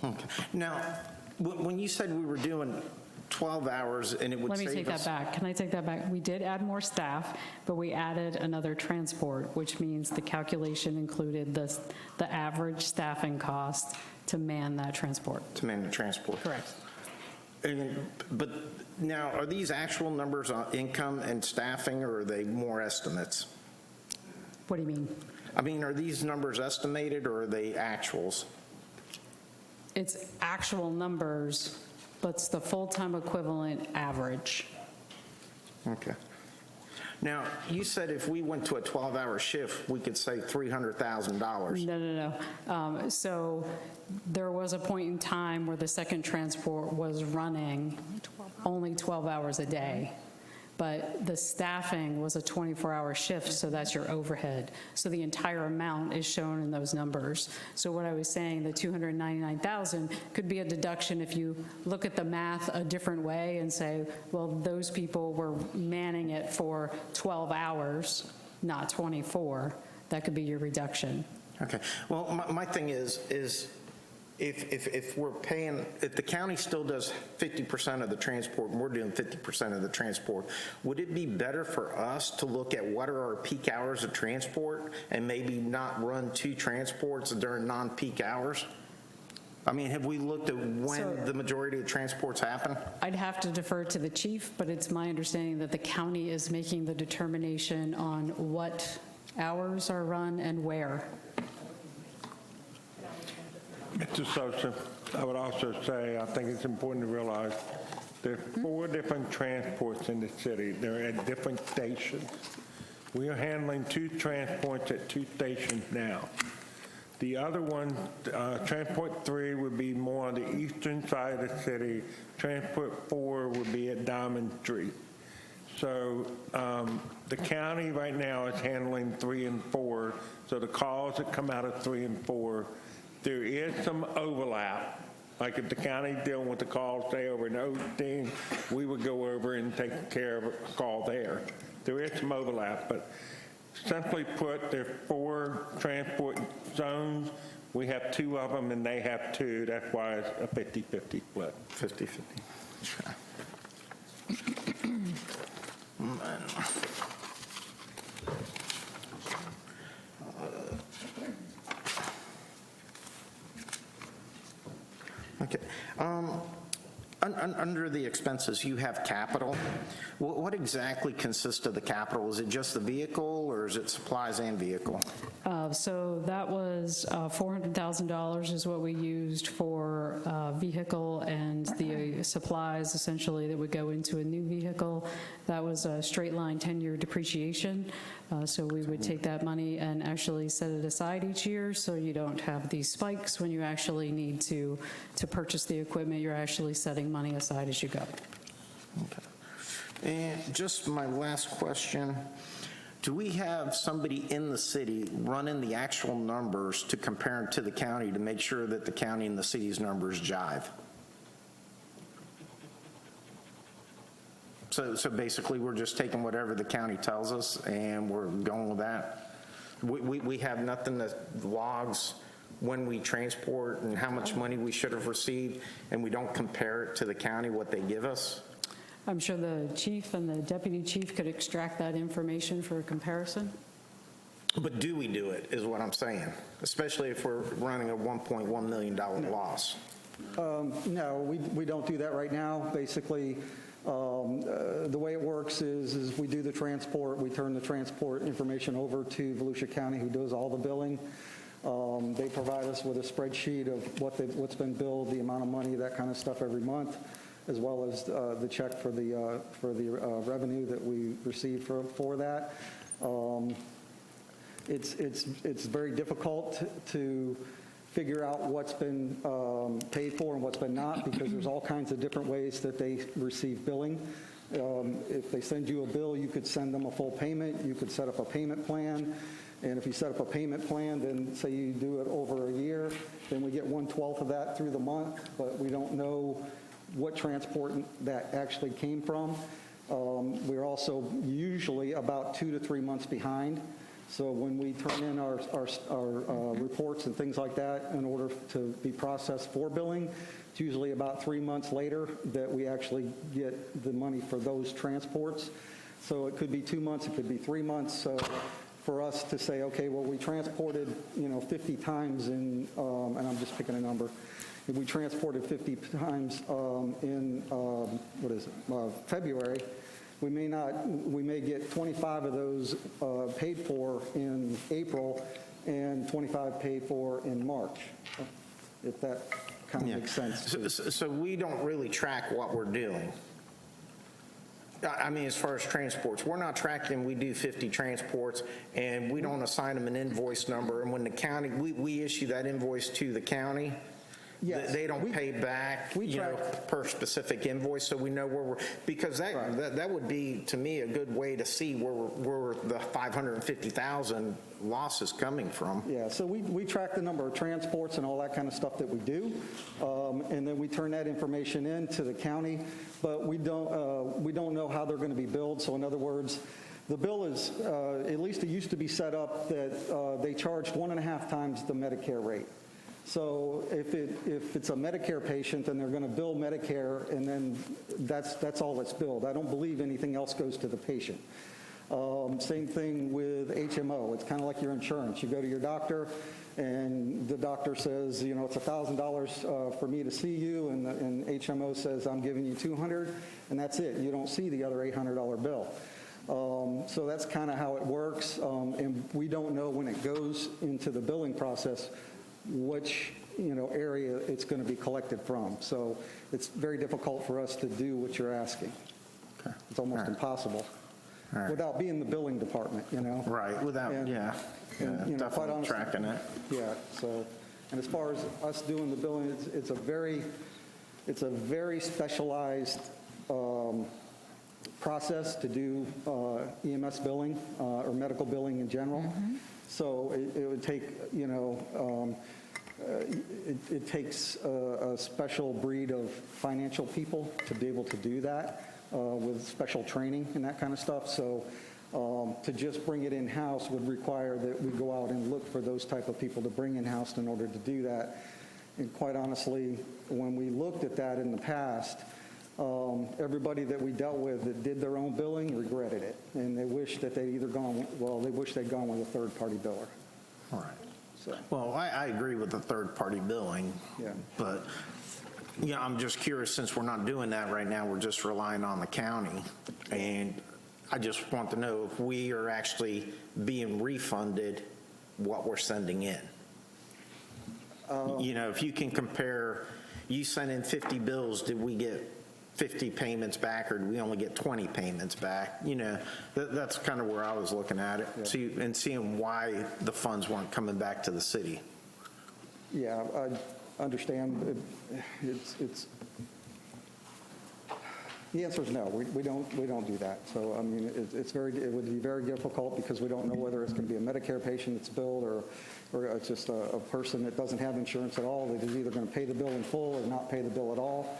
Okay. Now, when you said we were doing 12 hours and it would Let save us... me take that back. Can I take that back? We did add more staff, but we added another transport, which means the calculation included the average staffing cost to man that transport. To man the transport. Correct. But now, are these actual numbers on income and staffing, or are they more estimates? What do you mean? I mean, are these numbers estimated, or are they actuals? It's actual numbers, but it's the full-time equivalent average. Okay. Now, you said if we went to a 12-hour shift, we could save $300,000. No. So there was a point in time where the second transport was running only 12 hours a day, but the staffing was a 24-hour shift, so that's your overhead. So the entire amount is shown in those numbers. So what I was saying, the $299,000 could be a deduction if you look at the math a different way and say, well, those people were manning it for 12 hours, not 24. That could be your reduction. Okay. Well, my thing is if we're paying, if the county still does 50% of the transport and we're doing 50% of the transport, would it be better for us to look at what are our peak hours of transport and maybe not run 2 transports during non-peak hours? I mean, have we looked at when the majority of transports happen? I'd have to defer to the chief, but it's my understanding that the county is making the determination on what hours are run and where. Mr. Sosa, I would also say, I think it's important to realize there are 4 different transports in the city. They're at different stations. We are handling 2 transports at 2 stations now. The other one, Transport 3, would be more on the eastern side of the city. Transport 4 would be at Diamond Street. So the county right now is handling 3 and 4. So the calls that come out of 3 and 4 There is some overlap. Like if the county dealing with the call, say over in Osteen, we would go over and take care of a call there. There is some overlap, but simply put, there are 4 transport zones. We have 2 of them, and they have 2. That's why it's a 50-50 split. 50/50. Okay. Under the expenses, you have capital. What exactly consists of the capital? Is it just the vehicle, or is it supplies and vehicle? So that was $400,000 is what we used for vehicle and the supplies essentially that would go into a new vehicle. That was a straight line 10-year depreciation. So we would take that money and actually set it aside each year so you don't have these spikes when you actually need to purchase the equipment. You're actually setting money aside as you go. Okay. And just my last question, do we have somebody in the city running the actual numbers to compare them to the county to make sure that the county and the city's numbers jive? So basically, we're just taking whatever the county tells us and we're going with that? We have nothing that logs when we transport and how much money we should have received, and we don't compare it to the county, what they give us? I'm sure the chief and the deputy chief could extract that information for a comparison. But do we do it, is what I'm saying, especially if we're running a $1.1 million loss? No, we don't do that right now. Basically, the way it works is we do the transport, we turn the transport information over to Volusia County, who does all the billing. They provide us with a spreadsheet of what's been billed, the amount of money, that kind of stuff every month, as well as the check for the revenue that we receive for that. It's very difficult to figure out what's been paid for and what's been not, because there's all kinds of different ways that they receive billing. If they send you a bill, you could send them a full payment. You could set up a payment plan. And if you set up a payment plan, then say you do it over a year, then we get 1/12 of that through the month, but we don't know what transport that actually came from. We're also usually about 2 to 3 months behind. So when we turn in our reports and things like that in order to be processed for billing, it's usually about 3 months later that we actually get the money for those transports. So it could be 2 months, it could be 3 months. So for us to say, okay, well, we transported 50 times in, and I'm just picking a number, if we transported 50 times in February, we may get 25 of those paid for in April and 25 paid for in March, if that kind of makes sense. So we don't really track what we're doing. I mean, as far as transports, we're not tracking, we do 50 transports, and we don't assign them an invoice number, and when the county, we issue that invoice to the county. Yes. They don't pay back, per specific invoice, so we know where we're, because that would be, to me, a good way to see where the 550,000 loss is coming from. Yeah, so we track the number of transports and all that kind of stuff that we do, and then we turn that information in to the county, but we don't know how they're going to be billed. So in other words, the bill is, at least it used to be set up that they charged 1.5 times the Medicare rate. So if it's a Medicare patient, then they're going to bill Medicare, and then that's all that's billed. I don't believe anything else goes to the patient. Same thing with HMO. It's kind of like your insurance. You go to your doctor, and the doctor says, it's $1,000 for me to see you, and HMO says, I'm giving you $200, and that's it. You don't see the other $800 bill. So that's kind of how it works, and we don't know when it goes into the billing process which area it's going to be collected from. So it's very difficult for us to do what you're asking. Okay. It's almost impossible without being the billing department, Right, without, And, definitely quite honestly, tracking it. Yeah, so, and as far as us doing the billing, it's a very specialized process to do EMS billing or medical billing in general. So it would take, it takes a special breed of financial people to be able to do that with special training and that kind of stuff. So to just bring it in-house would require that we go out and look for those type of people to bring in-house in order to do that. And quite honestly, when we looked at that in the past, everybody that we dealt with that did their own billing regretted it. And they wish that they'd either gone, well, they wish they'd gone with a third-party biller. All right. So, Well, I agree with the third-party billing. Yeah. But, yeah, I'm just curious, since we're not doing that right now, we're just relying on the county. And I just want to know if we are actually being refunded what we're sending in. You know, if you can compare, you sent in 50 bills, did we get 50 payments back, or do we only get 20 payments back? You know, that's kind of where I was looking at it, and seeing why the funds weren't coming back to the city. yeah, I understand. It's the answer is no. We don't do that. So I mean, it would be very difficult because we don't know whether it's going to be a Medicare patient that's billed or it's just a person that doesn't have insurance at all. That is either going to pay the bill in full or not pay the bill at all.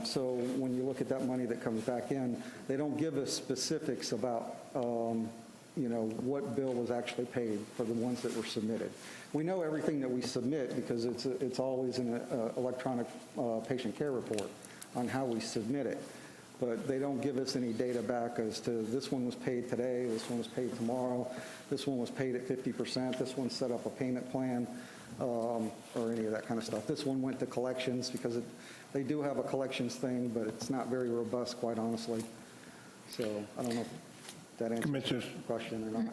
So when you look at that money that comes back in, they don't give us specifics about you know, what bill was actually paid for the ones that were submitted. We know everything that we submit because it's always in an electronic patient care report on how we submit it. But they don't give us any data back as to this one was paid today, this one was paid tomorrow, this one was paid at 50%, this one set up a payment plan, or any of that kind of stuff. This one went to collections because they do have a collections thing, but it's not very robust, quite honestly. So I don't know if that answers the question or not.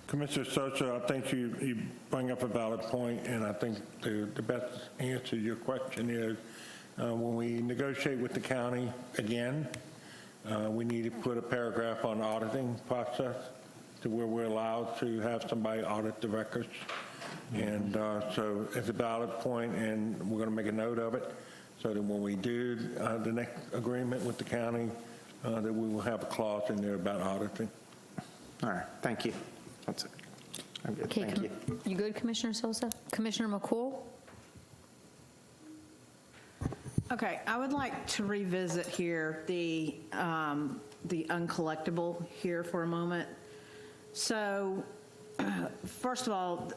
Commissioner Sosa, I think you bring up a valid point, and I think the best answer to your question is when we negotiate with the county again, we need to put a paragraph on auditing process to where we're allowed to have somebody audit the records. And so it's a valid point, and we're going to make a note of it so that when we do the next agreement with the county, that we will have a clause in there about auditing. All right, thank you. That's it. I'm good, Okay, thank you. you good, Commissioner Sosa? Commissioner McCool? Okay, I would like to revisit here the uncollectible here for a moment. So, first of all,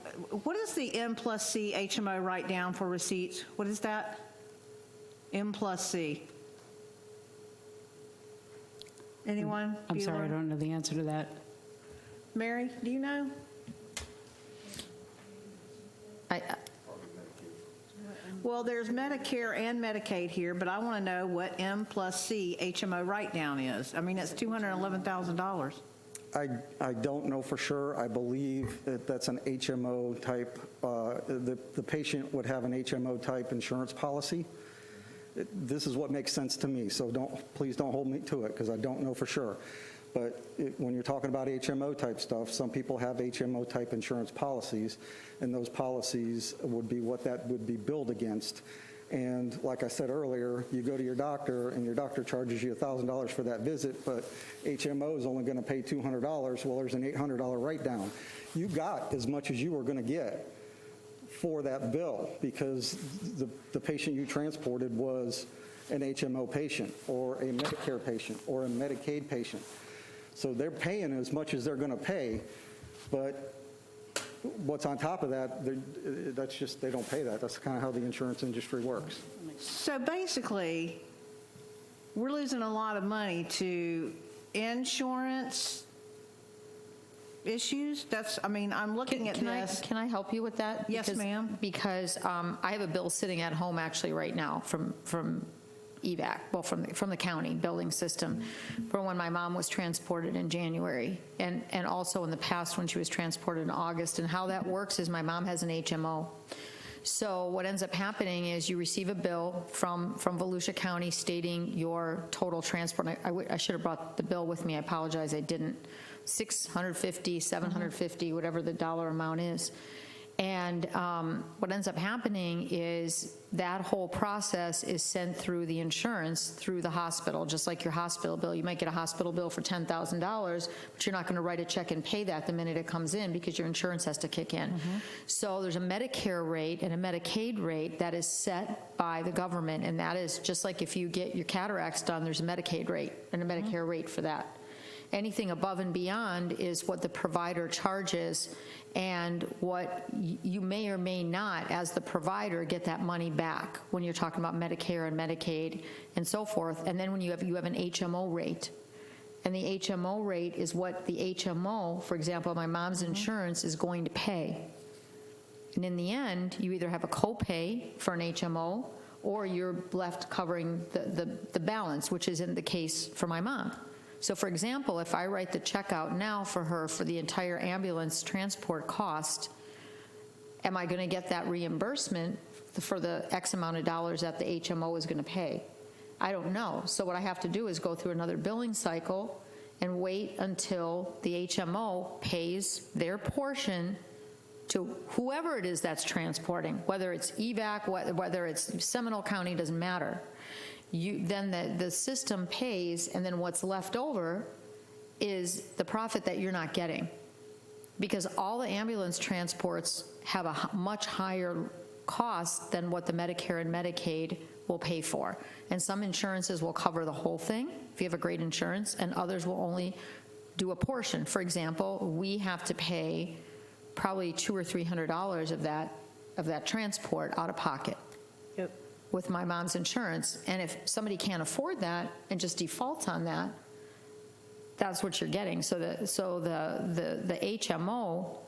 what is the M+C HMO write-down for receipts? What is that? M+C. Anyone? I'm sorry, I Bueller? don't know the answer to that. Mary, do you know? Well, there's Medicare and Medicaid here, but I want to know what M+C HMO write-down is. I mean, it's $211,000. I don't know for sure. I believe that that's an HMO type, the patient would have an HMO type insurance policy. This is what makes sense to me, so please don't hold me to it because I don't know for sure. But when you're talking about HMO type stuff, some people have HMO type insurance policies, and those policies would be what that would be billed against. And like I said earlier, you go to your doctor and your doctor charges you $1,000 for that visit, but HMO is only going to pay $200. Well, there's an $800 write-down. You got as much as you were going to get for that bill because the patient you transported was an HMO patient or a Medicare patient or a Medicaid patient. So they're paying as much as they're going to pay, but what's on top of that, that's just, they don't pay that. That's kind of how the insurance industry works. So basically, we're losing a lot of money to insurance issues. I mean, I'm looking at this. Can I help you with that? Yes, ma'am. Because I have a bill sitting at home actually right now from EVAC, well, from the county billing system for when my mom was transported in January and also in the past when she was transported in August. And how that works is my mom has an HMO. So what ends up happening is you receive a bill from Volusia County stating your total transport. I should have brought the bill with me. I apologize, I didn't. $650, $750, whatever the dollar amount is. And what ends up happening is that whole process is sent through the insurance, through the hospital, just like your hospital bill. You might get a hospital bill for $10,000, but you're not going to write a check and pay that the minute it comes in because your insurance has to kick in. So there's a Medicare rate and a Medicaid rate that is set by the government, and that is just like if you get your cataracts done, there's a Medicaid rate and a Medicare rate for that. Anything above and beyond is what the provider charges, and what you may or may not, as the provider, get that money back when you're talking about Medicare and Medicaid and so forth. And then when you have an HMO rate. And the HMO rate is what the HMO, for example, my mom's insurance is going to pay. And in the end, you either have a copay for an HMO or you're left covering the balance, which isn't the case for my mom. So for example, if I write the check out now for her for the entire ambulance transport cost, am I going to get that reimbursement for the X amount of dollars that the HMO is going to pay? I don't know. So what I have to do is go through another billing cycle and wait until the HMO pays their portion to whoever it is that's transporting, whether it's EVAC, whether it's Seminole County, doesn't matter. Then the system pays, and then what's left over is the profit that you're not getting. Because all the ambulance transports have a much higher cost than what the Medicare and Medicaid will pay for. And some insurances will cover the whole thing, if you have a great insurance, and others will only do a portion. For example, we have to pay probably $200 or $300 of that transport out of pocket. Yep. With my mom's insurance. And if somebody can't afford that and just defaults on that, that's what you're getting. So the HMO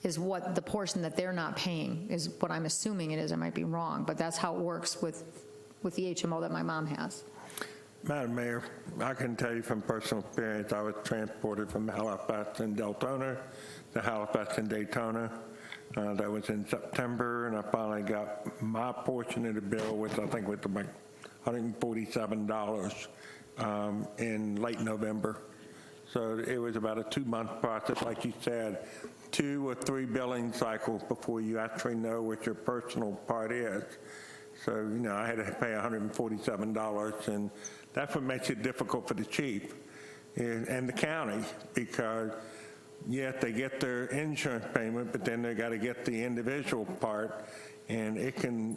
is what the portion that they're not paying is what I'm assuming it is. I might be wrong, but that's how it works with the HMO that my mom has. Madam Mayor, I can tell you from personal experience, I was transported from Halifax and Deltona to Halifax and Daytona. That was in September, and I finally got my portion of the bill, which I think was about $147 in late November. So it was about a 2-month process, like you said, 2 or 3 billing cycles before you actually know what your personal part is. So, I had to pay $147, and that's what makes it difficult for the chief and the county, because yes, they get their insurance payment, but then they got to get the individual part, and it can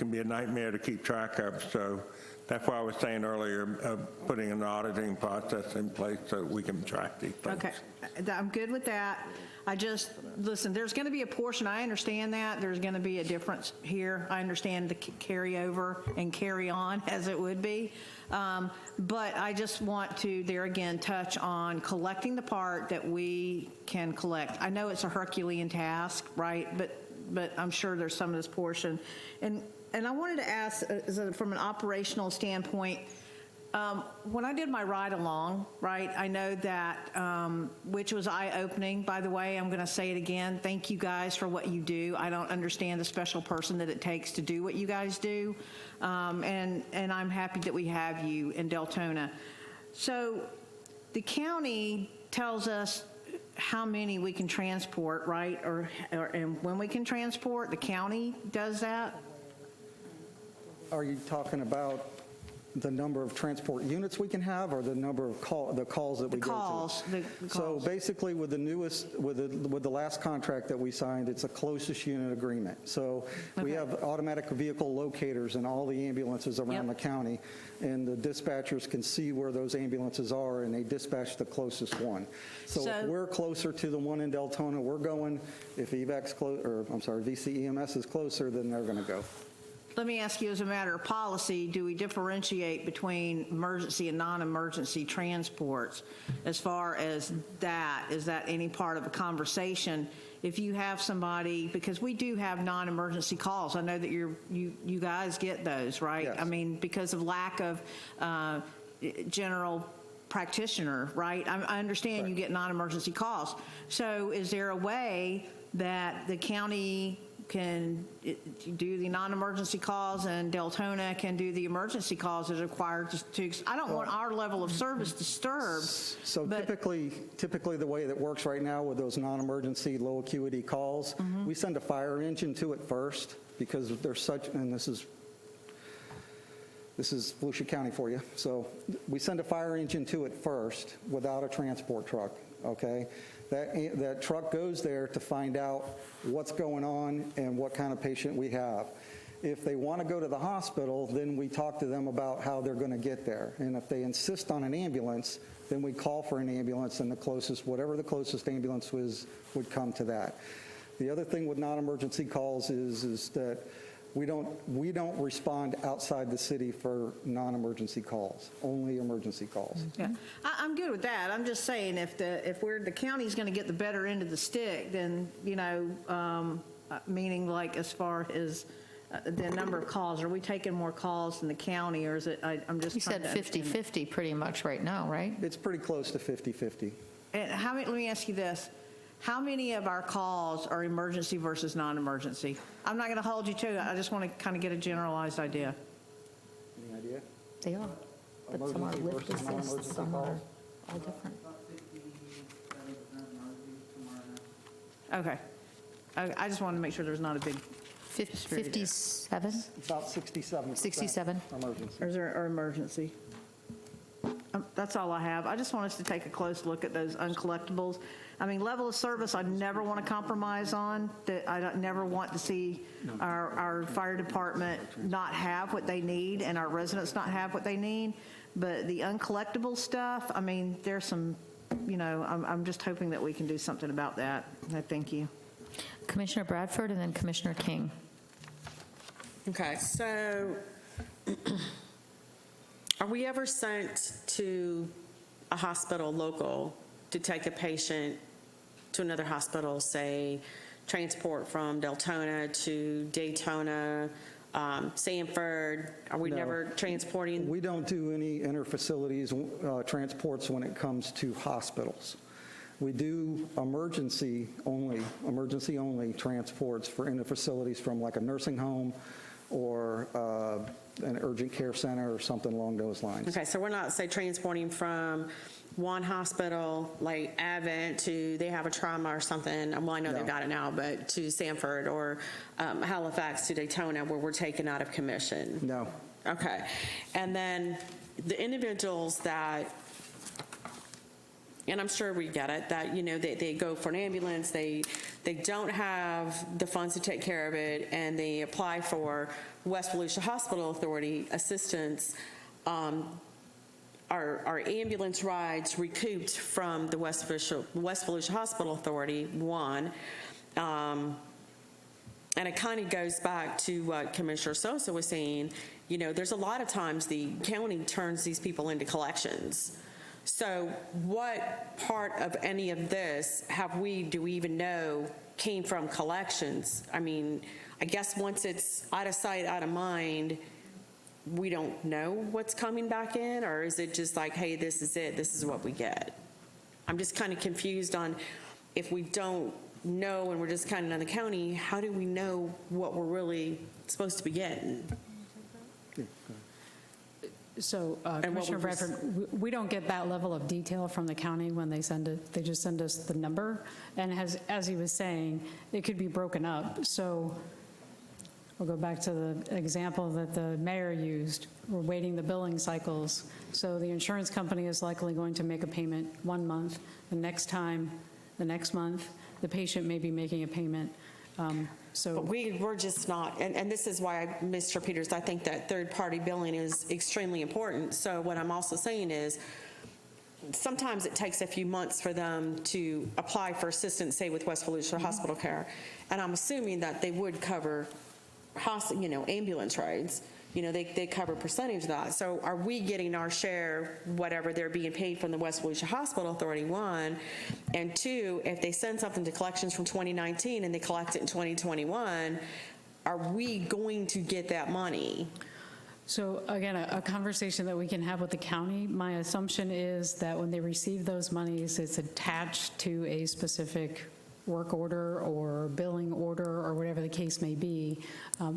be a nightmare to keep track of. So that's why I was saying earlier, putting an auditing process in place so we can track these things. Okay, I'm good with that. Listen, there's going to be a portion, I understand that. There's going to be a difference here. I understand the carry over and carry on as it would be. But I just want to, there again, touch on collecting the part that we can collect. I know it's a Herculean task, right? But I'm sure there's some of this portion. And I wanted to ask, from an operational standpoint, when I did my ride along, right, I know that, which was eye-opening, by the way, I'm going to say it again. Thank you guys for what you do. I don't understand the special person that it takes to do what you guys do. And I'm happy that we have you in Deltona. So the county tells us how many we can transport, right? And when we can transport, the county does that? Are you talking about the number of transport units we can have, or the number of calls that we go to? The So calls. basically, with the last contract that we signed, it's a closest unit agreement. So we have automatic vehicle locators in all the ambulances around the county, and the dispatchers can see where those ambulances are, and they dispatch the closest one. So if we're closer to the one in Deltona, we're going. If VCEMS is closer, then they're going to go. Let me ask you, as a matter of policy, do we differentiate between emergency and non-emergency transports as far as that? Is that any part of a conversation? If you have somebody, because we do have non-emergency calls. I know that you guys get those, right? Yes. I mean, because of lack of general practitioner, right? I understand you get non-emergency calls. So is there a way that the county can do the non-emergency calls and Deltona can do the emergency calls as required to, I don't want our level of service disturbed. So but- typically the way that works right now with those non-emergency, low acuity calls, we send a fire engine to it first because there's such, and this is Volusia County for you. So we send a fire engine to it first without a transport truck, okay? That truck goes there to find out what's going on and what kind of patient we have. If they want to go to the hospital, then we talk to them about how they're going to get there. And if they insist on an ambulance, then we call for an ambulance, and whatever the closest ambulance was, would come to that. The other thing with non-emergency calls is that we don't respond outside the city for non-emergency calls, only emergency calls. Yeah, I'm good with that. I'm just saying if the county's going to get the better end of the stick, then, meaning like as far as the number of calls, are we taking more calls than the county, or is it, I'm just You trying said to understand. 50/50 pretty much right now, right? It's pretty close to 50/50. And let me ask you this. How many of our calls are emergency versus non-emergency? I'm not going to hold you to it. I just want to kind of get a generalized idea. Any idea? They are. But some are Emergency lift versus assist, non-emergency some are calls? all different. Okay. I just wanted to make sure there's not a big, 57? About 67%. 67. Emergency. or emergency. That's all I have. I just want us to take a close look at those uncollectibles. I mean, level of service, I never want to compromise on. Never want to see our fire department not have what they need and our residents not have what they need. But the uncollectible stuff, I mean, there's some, I'm just hoping that we can do something about that. Thank you. Commissioner Bradford and then Commissioner King. Okay, so are we ever sent to a hospital local to take a patient to another hospital, say transport from Deltona to Daytona, Sanford? Are we No. never transporting? We don't do any inter-facilities transports when it comes to hospitals. We do emergency only transports for inter-facilities from like a nursing home or an urgent care center or something along those lines. Okay, so we're not, say, transporting from one hospital, like Advent, to, they have a trauma or something, well, I know they've No. got it now, but to Sanford or Halifax to Daytona, where we're taken out of commission? No. Okay. And then the individuals that, and I'm sure we get it, that, they go for an ambulance, they don't have the funds to take care of it, and they apply for West Volusia Hospital Authority assistance. Our ambulance rides recouped from the West Volusia Hospital Authority, one. And it kind of goes back to what Commissioner Sosa was saying. There's a lot of times the county turns these people into collections. So what part of any of this do we even know came from collections? I mean, I guess once it's out of sight, out of mind, we don't know what's coming back in, or is it just like, hey, this is it, this is what we get? I'm just kind of confused on, if we don't know and we're just kind of in the county, how do we know what we're really supposed to be getting? So what Commissioner would we- Bradford, we don't get that level of detail from the county when they send it. They just send us the number. And as he was saying, it could be broken up. So we'll go back to the example that the mayor used. We're waiting the billing cycles. So the insurance company is likely going to make a payment one month. The next month, the patient may be making a payment. But we're just not, and this is why, Mr. Peters, I think that third-party billing is extremely important. So what I'm also saying is, sometimes it takes a few months for them to apply for assistance, say with West Volusia Hospital Care, and I'm assuming that they would cover, ambulance rides. They cover percentage of that. So are we getting our share, whatever they're being paid from the West Volusia Hospital Authority, one? And two, if they send something to collections from 2019 and they collect it in 2021, are we going to get that money? So again, a conversation that we can have with the county. My assumption is that when they receive those monies, it's attached to a specific work order or billing order or whatever the case may be,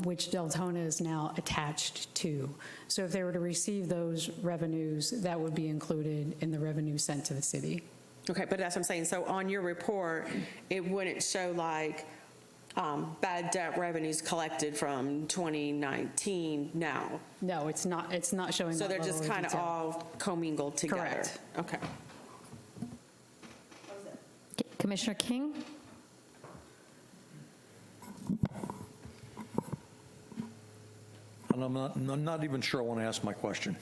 which Deltona is now attached to. So if they were to receive those revenues, that would be included in the revenue sent to the city. Okay, but that's what I'm saying. So on your report, it wouldn't show like bad debt revenues collected from 2019 now. No, it's not showing So that they're level just of kind of detail. all commingled together. Correct. Okay. Commissioner King? And I'm not even sure I want to ask my question.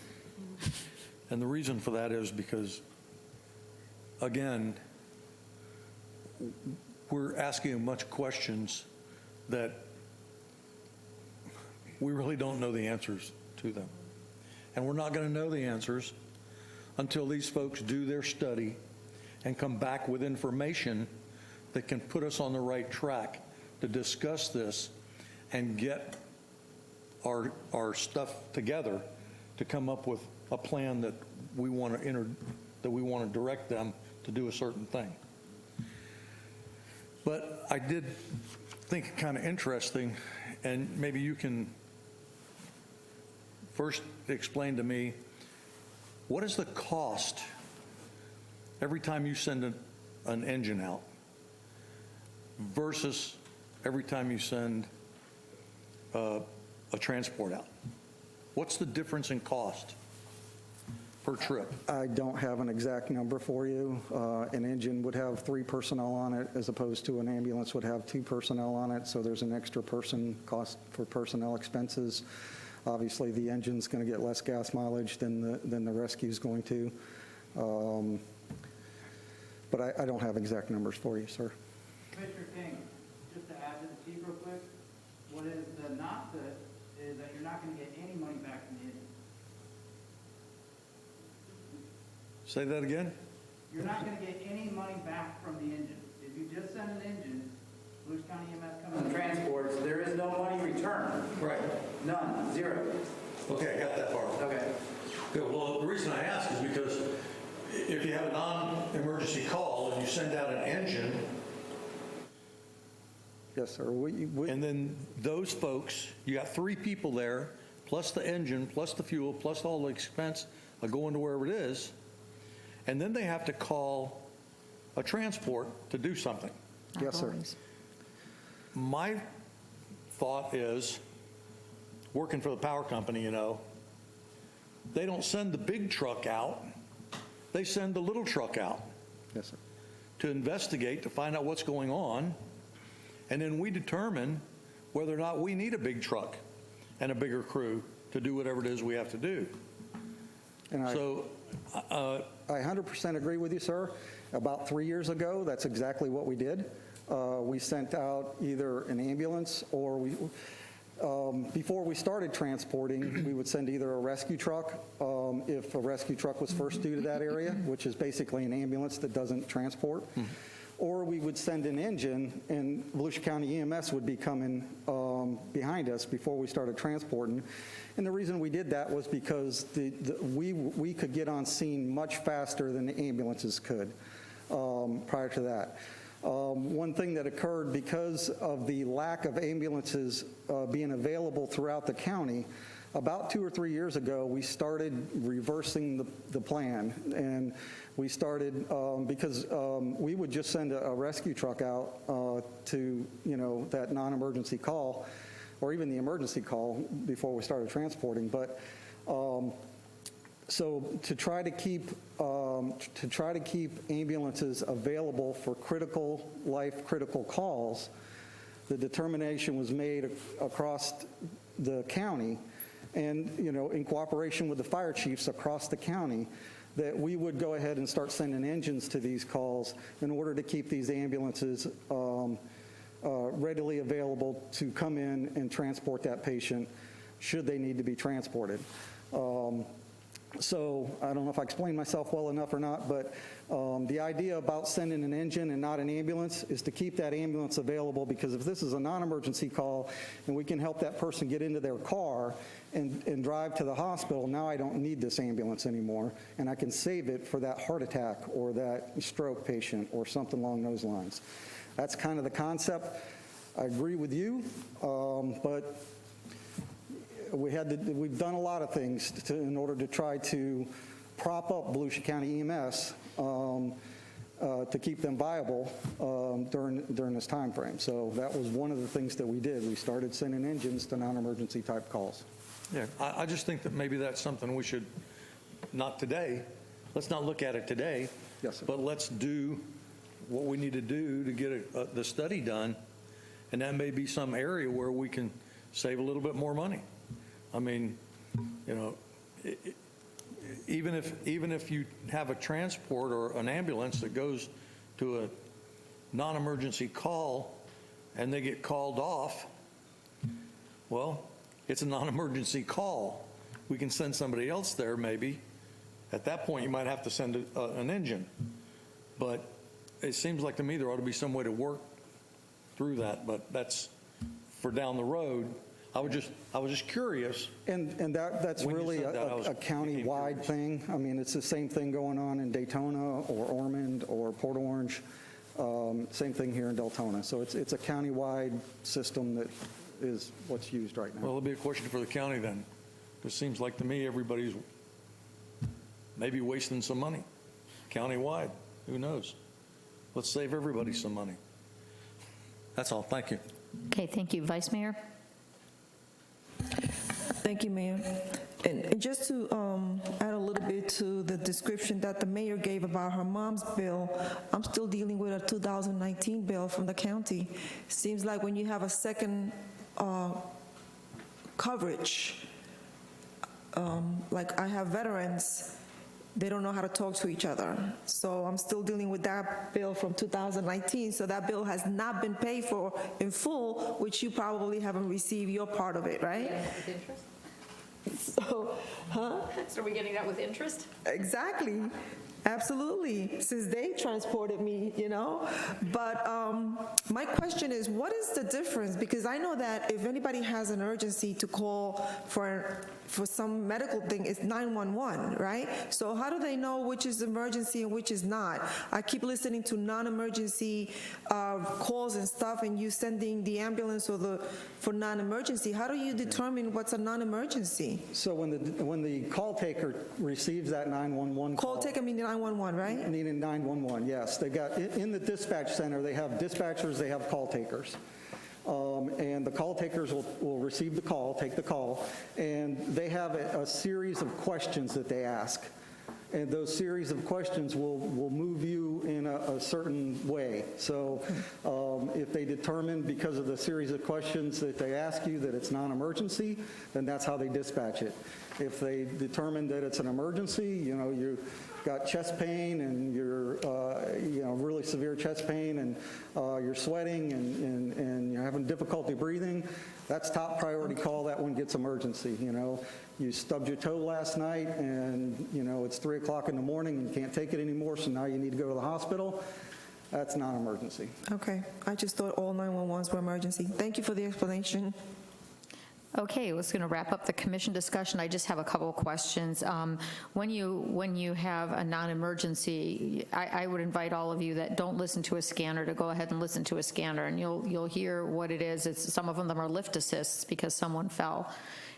And the reason for that is because, again, we're asking a bunch of questions that we really don't know the answers to them. And we're not going to know the answers until these folks do their study and come back with information that can put us on the right track to discuss this and get our stuff together to come up with a plan that we want to direct them to do a certain thing. But I did think it kind of interesting, and maybe you can first explain to me, what is the cost every time you send an engine out versus every time you send a transport out? What's the difference in cost per trip? I don't have an exact number for you. An engine would have 3 personnel on it as opposed to an ambulance would have 2 personnel on it, so there's an extra person cost for personnel expenses. Obviously, the engine's going to get less gas mileage than the rescue's going to. But I don't have exact numbers for you, sir. Commissioner King, just to add to the chief real quick, what is the not good is that you're not going to get any money back from the engine. Say that again? You're not going to get any money back from the engine. If you just send an engine, Volusia County EMS comes and transports, there is no money returned. Right. None, zero. Okay, I got that part. Okay. Good. Well, the reason I ask is because if you have a non-emergency call and you send out an engine, Yes, sir. and then those folks, you got 3 people there, plus the engine, plus the fuel, plus all the expense of going to wherever it is, and then they have to call a transport to do something. Yes, sir. My thought is, working for the power company, they don't send the big truck out, they send the little truck out Yes, sir. to investigate, to find out what's going on, and then we determine whether or not we need a big truck and a bigger crew to do whatever it is we have to do. And So, I 100% agree with you, sir. About 3 years ago, that's exactly what we did. We sent out either an ambulance or before we started transporting, we would send either a rescue truck, if a rescue truck was first due to that area, which is basically an ambulance that doesn't transport, or we would send an engine, and Volusia County EMS would be coming behind us before we started transporting. And the reason we did that was because we could get on scene much faster than the ambulances could prior to that. One thing that occurred because of the lack of ambulances being available throughout the county, about 2 or 3 years ago, we started reversing the plan. And we started, because we would just send a rescue truck out to, that non-emergency call, or even the emergency call before we started transporting. But so to try to keep ambulances available for critical calls, the determination was made across the county, and in cooperation with the fire chiefs across the county, that we would go ahead and start sending engines to these calls in order to keep these ambulances readily available to come in and transport that patient should they need to be transported. So I don't know if I explained myself well enough or not, but the idea about sending an engine and not an ambulance is to keep that ambulance available, because if this is a non-emergency call and we can help that person get into their car and drive to the hospital, now I don't need this ambulance anymore, and I can save it for that heart attack or that stroke patient or something along those lines. That's kind of the concept. I agree with you, but we've done a lot of things in order to try to prop up Volusia County EMS to keep them viable during this time frame. So that was one of the things that we did. We started sending engines to non-emergency type calls. Yeah, I just think that maybe that's something we should, not today, let's not look at it today. Yes, sir. But let's do what we need to do to get the study done, and that may be some area where we can save a little bit more money. I mean, you know, even if you have a transport or an ambulance that goes to a non-emergency call and they get called off, well, it's a non-emergency call. We can send somebody else there maybe. At that point, you might have to send an engine. But it seems like to me there ought to be some way to work through that, but that's for down the road. I was just curious. And that's really a county-wide thing. I mean, it's the same thing going on in Daytona or Ormond or Port Orange. Same thing here in Deltona. So it's a county-wide system that is what's used right now. Well, it'll be a question for the county then. It seems like to me everybody's maybe wasting some money county-wide. Who knows? Let's save everybody some money. That's all. Thank you. Okay, thank you. Vice Mayor? Thank you, Mayor. And just to add a little bit to the description that the mayor gave about her mom's bill, I'm still dealing with a 2019 bill from the county. Seems like when you have a second coverage, like I have veterans, they don't know how to talk to each other. So I'm still dealing with that bill from 2019. So that bill has not been paid for in full, which you probably haven't received your part of it, right? Yeah, with interest? So, So are we getting that with interest? exactly. Absolutely, since they transported me, you know. But my question is, what is the difference? Because I know that if anybody has an urgency to call for some medical thing, it's 911, right? So how do they know which is emergency and which is not? I keep listening to non-emergency calls and stuff, and you sending the ambulance for non-emergency. How do you determine what's a non-emergency? So when the call taker receives that 911 Call taker meaning 911, right? Meaning 911, yes. They got, in the dispatch center, they have dispatchers, they have call takers. And the call takers will receive the call, take the call, and they have a series of questions that they ask. And those series of questions will move you in a certain way. So if they determine because of the series of questions that they ask you that it's non-emergency, then that's how they dispatch it. If they determine that it's an emergency, you know, you've got chest pain and you're, really severe chest pain and you're sweating and you're having difficulty breathing, that's top priority call. That one gets emergency, you know. You stubbed your toe last night and, you know, it's 3 o'clock in the morning and you can't take it anymore, so now you need to go to the hospital. That's non-emergency. Okay, I just thought all 911s were emergency. Thank you for the explanation. Okay, I was going to wrap up the commission discussion. I just have a couple of questions. When you have a non-emergency, I would invite all of you that don't listen to a scanner to go ahead and listen to a scanner, and you'll hear what it is. Some of them are lift assists because someone fell,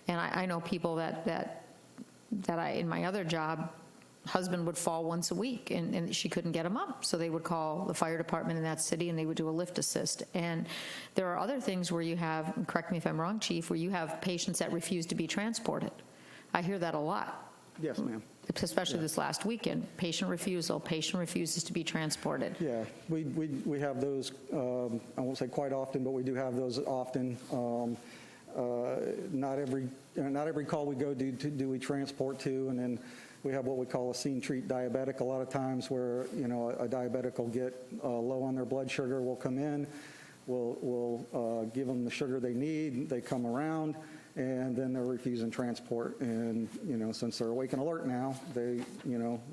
and I know people that I in my other job. Husband would fall once a week and she couldn't get him up. So they would call the fire department in that city and they would do a lift assist. And there are other things where you have, correct me if I'm wrong, Chief, where you have patients that refuse to be transported. I hear that a lot. Yes, ma'am. Especially this last weekend, patient refuses to be transported. Yeah, we have those, I won't say quite often, but we do have those often. Not every call we go do we transport to, and then we have what we call a scene treat diabetic a lot of times where, you know, a diabetic will get low on their blood sugar, will come in, we'll give them the sugar they need, they come around, and then they're refusing transport. And, since they're awake and alert now, they,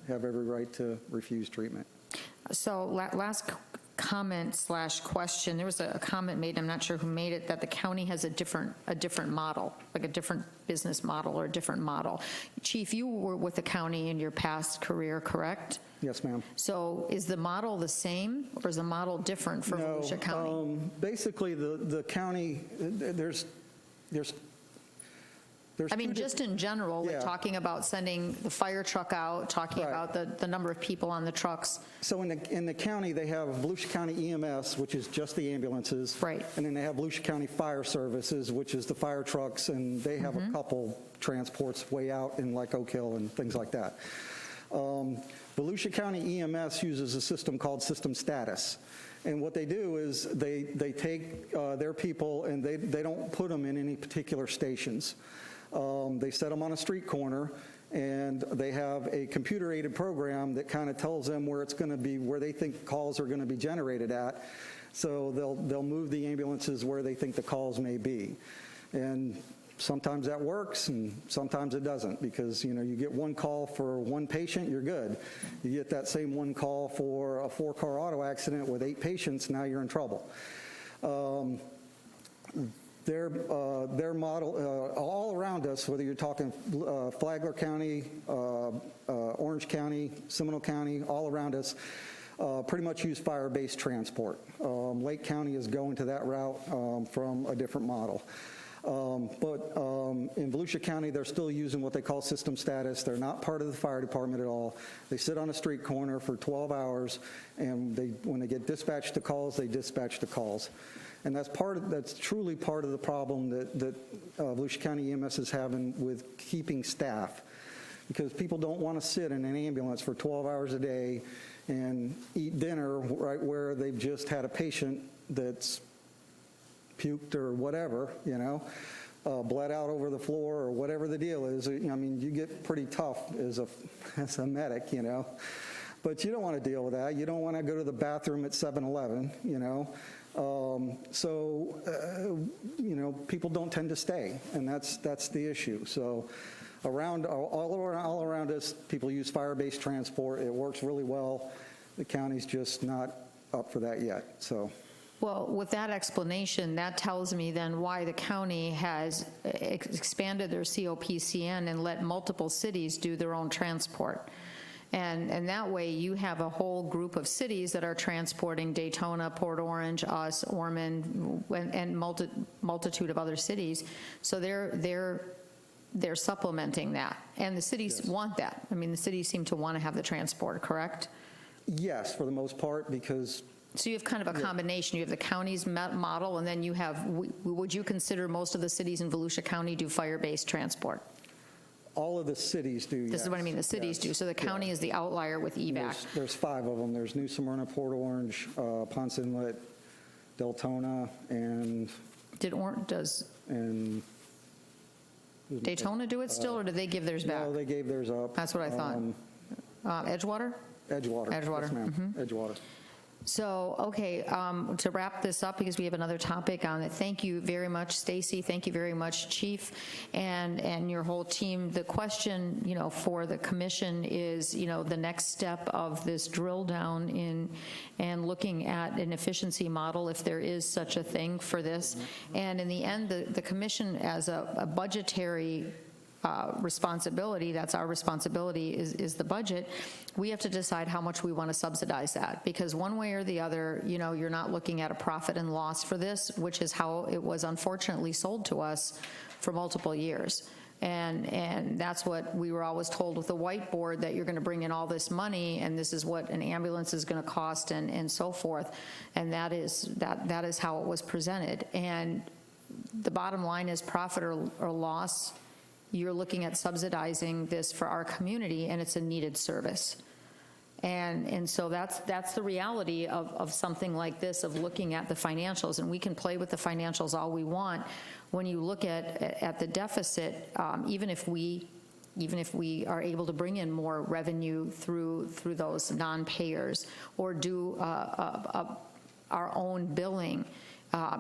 have every right to refuse treatment. So last comment/question, there was a comment made, I'm not sure who made it, that the county has a different model, like a different business model or a different model. Chief, you were with the county in your past career, correct? Yes, ma'am. So is the model the same, or is the model different for Volusia County? Basically, the county, there's I mean, just in general, like Yeah. talking about sending the fire truck out, talking Right. about the number of people on the trucks. So in the county, they have Volusia County EMS, which is just the ambulances. Right. And then they have Volusia County Fire Services, which is the fire trucks, and they have a couple transports way out in like Oak Hill and things like that. Volusia County EMS uses a system called System Status. And what they do is they take their people and they don't put them in any particular stations. They set them on a street corner, and they have a computer-aided program that kind of tells them where it's going to be, where they think calls are going to be generated at. So they'll move the ambulances where they think the calls may be. And sometimes that works, and sometimes it doesn't, because you get one call for one patient, you're good. You get that same one call for a 4-car auto accident with 8 patients, now you're in trouble. Their model, all around us, whether you're talking Flagler County, Orange County, Seminole County, all around us, pretty much use fire-based transport. Lake County is going to that route from a different model. But in Volusia County, they're still using what they call System Status. They're not part of the fire department at all. They sit on a street corner for 12 hours, and when they get dispatched to calls, they dispatch to calls. And that's truly part of the problem that Volusia County EMS is having with keeping staff, because people don't want to sit in an ambulance for 12 hours a day and eat dinner right where they've just had a patient that's puked or whatever, bled out over the floor or whatever the deal is. I mean, you get pretty tough as a medic, but you don't want to deal with that. You don't want to go to the bathroom at 7-Eleven, people don't tend to stay, and that's the issue. So all around us, people use fire-based transport. It works really well. The county's just not up for that yet. So. Well, with that explanation, that tells me then why the county has expanded their COPCN and let multiple cities do their own transport. And that way you have a whole group of cities that are transporting Daytona, Port Orange, us, Ormond, and multitude of other cities. So they're supplementing that. And the cities want that. I mean, the cities seem to want to have the transport, correct? Yes, for the most part, because... So you have kind of a combination. You have the county's model, and then you have, would you consider most of the cities in Volusia County do fire-based transport? All of the cities do, This is what I mean, the cities do. So the county is the outlier with EVAC. There's 5 of them. There's New Smyrna, Port Orange, Ponce Inlet, Deltona, and Daytona do it still, or did they give theirs back? No, they gave theirs up. That's what I thought. Edgewater? Edgewater. Edgewater. Yes, ma'am. Edgewater. So, okay, to wrap this up, because we have another topic on it, thank you very much, Stacy. Thank you very much, Chief, and your whole team. The question, for the commission is, the next step of this drill down in and looking at an efficiency model, if there is such a thing for this. And in the end, the commission, as a budgetary responsibility, that's our responsibility, is the budget. We have to decide how much we want to subsidize that, because one way or the other, you're not looking at a profit and loss for this, which is how it was unfortunately sold to us for multiple years. And that's what we were always told with the whiteboard, that you're going to bring in all this money and this is what an ambulance is going to cost and so forth. And that is how it was presented. And the bottom line is profit or loss. You're looking at subsidizing this for our community, and it's a needed service. And so that's the reality of something like this, of looking at the financials. And we can play with the financials all we want. When you look at the deficit, even if we are able to bring in more revenue through those non-payers, or do our own billing,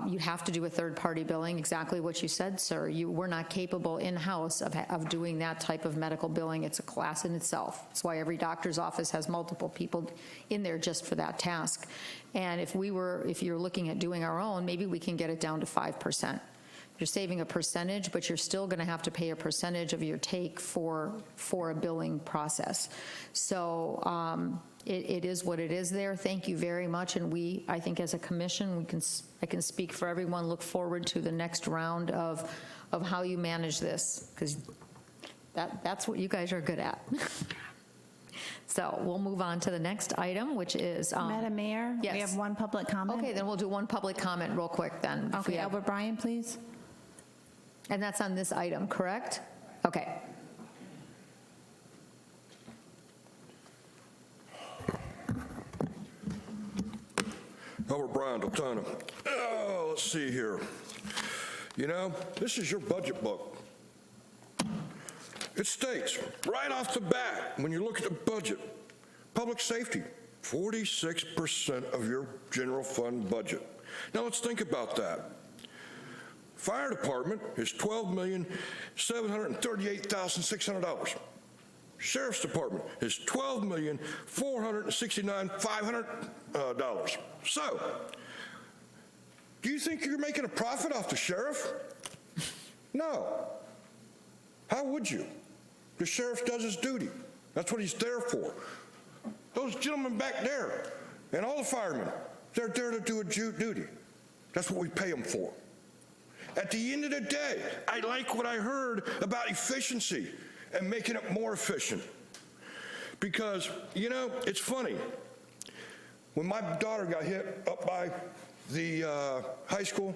You have to do a third-party billing, exactly what you said, sir. We're not capable in-house of doing that type of medical billing. It's a class in itself. That's why every doctor's office has multiple people in there just for that task. And if you're looking at doing our own, maybe we can get it down to 5%. You're saving a percentage, but you're still going to have to pay a percentage of your take for a billing process. So it is what it is there. Thank you very much. And I think as a commission, I can speak for everyone, look forward to the next round of how you manage this, because that's what you guys are good at. So we'll move on to the next item, which is... Madam Mayor, yes. we have one public comment. Okay, then we'll do one public comment real quick then. Okay, Albert Bryan, please. And that's on this item, correct? Okay. Albert Bryan, Deltona. Oh, let's see here. You know, this is your budget book. It states right off the bat, when you look at the budget, public safety, 46% of your general fund budget. Now let's think about that. Fire department is $12,738,600. Sheriff's Department is $12,469,500. So, do you think you're making a profit off the sheriff? No. How would you? The sheriff does his duty. That's what he's there for. Those gentlemen back there and all the firemen, they're there to do a duty. That's what we pay them for. At the end of the day, I like what I heard about efficiency and making it more efficient. Because, you know, it's funny. When my daughter got hit up by the high school,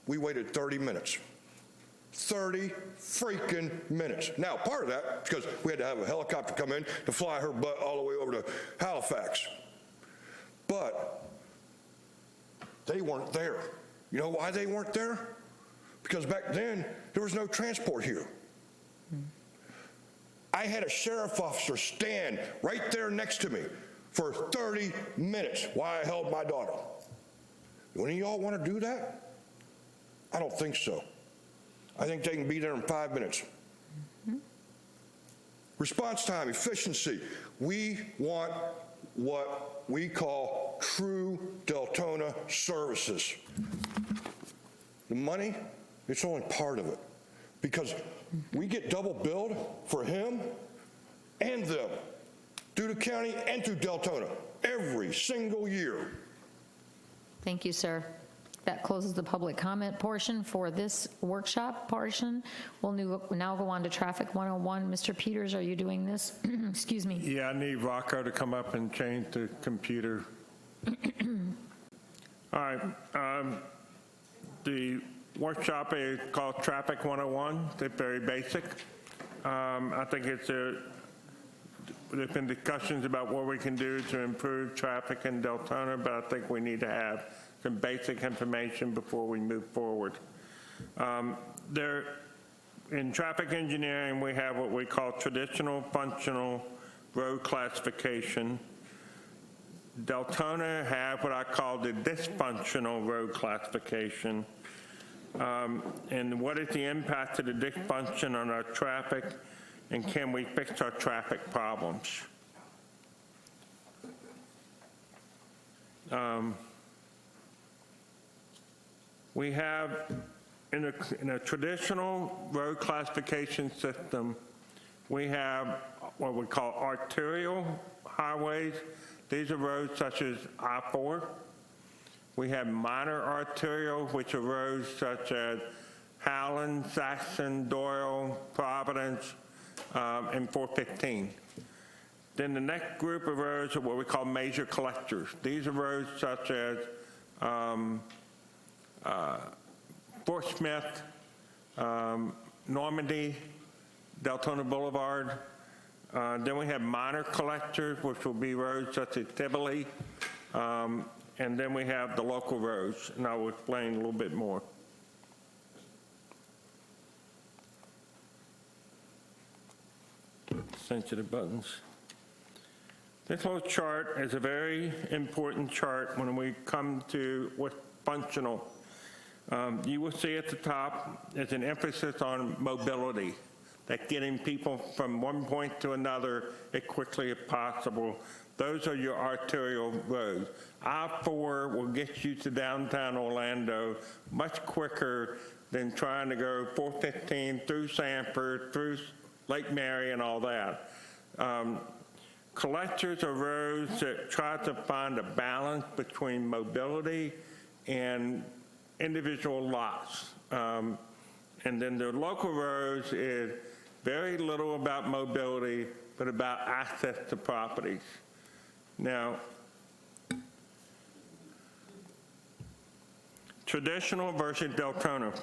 we waited 30 minutes. 30 freaking minutes. Now, part of that is because we had to have a helicopter come in to fly her butt all the way over to Halifax. But they weren't there. You know why they weren't there? Because back then, there was no transport here. I had a sheriff officer stand right there next to me for 30 minutes while I held my daughter. Do any of y'all want to do that? I don't think so. I think they can be there in 5 minutes. Response time, efficiency. We want what we call true Deltona services. The money, it's only part of it, because we get double billed for him and them through the county and through Deltona every single year. Thank you, sir. That closes the public comment portion for this workshop portion. We'll now go on to Traffic 101. Mr. Peters, are you doing this? Excuse me. Yeah, I need Rocco to come up and change the computer. All right. The workshop is called Traffic 101. It's very basic. I think there's been discussions about what we can do to improve traffic in Deltona, but I think we need to have some basic information before we move forward. In traffic engineering, we have what we call traditional functional road classification. Deltona have what I call the dysfunctional road classification. And what is the impact of the dysfunction on our traffic, and can we fix our traffic problems? We have, in a traditional road classification system, we have what we call arterial highways. These are roads such as I-4. We have minor arterial, which are roads such as Howland, Saxon, Doyle, Providence, and 415. Then the next group of roads are what we call major collectors. These are roads such as Fort Smith, Normandy, Deltona Boulevard. Then we have minor collectors, which will be roads such as Tivoli. And then we have the local roads, and I will explain a little bit more. Sensitive buttons. This whole chart is a very important chart when we come to what's functional You will see at the top, there's an emphasis on mobility, that getting people from one point to another as quickly as possible. Those are your arterial roads. I-4 will get you to downtown Orlando much quicker than trying to go 415 through Sanford, through Lake Mary and all that. Collectors are roads that try to find a balance between mobility and individual lots. And then the local roads is very little about mobility, but about access to properties. Now, traditional versus Deltona.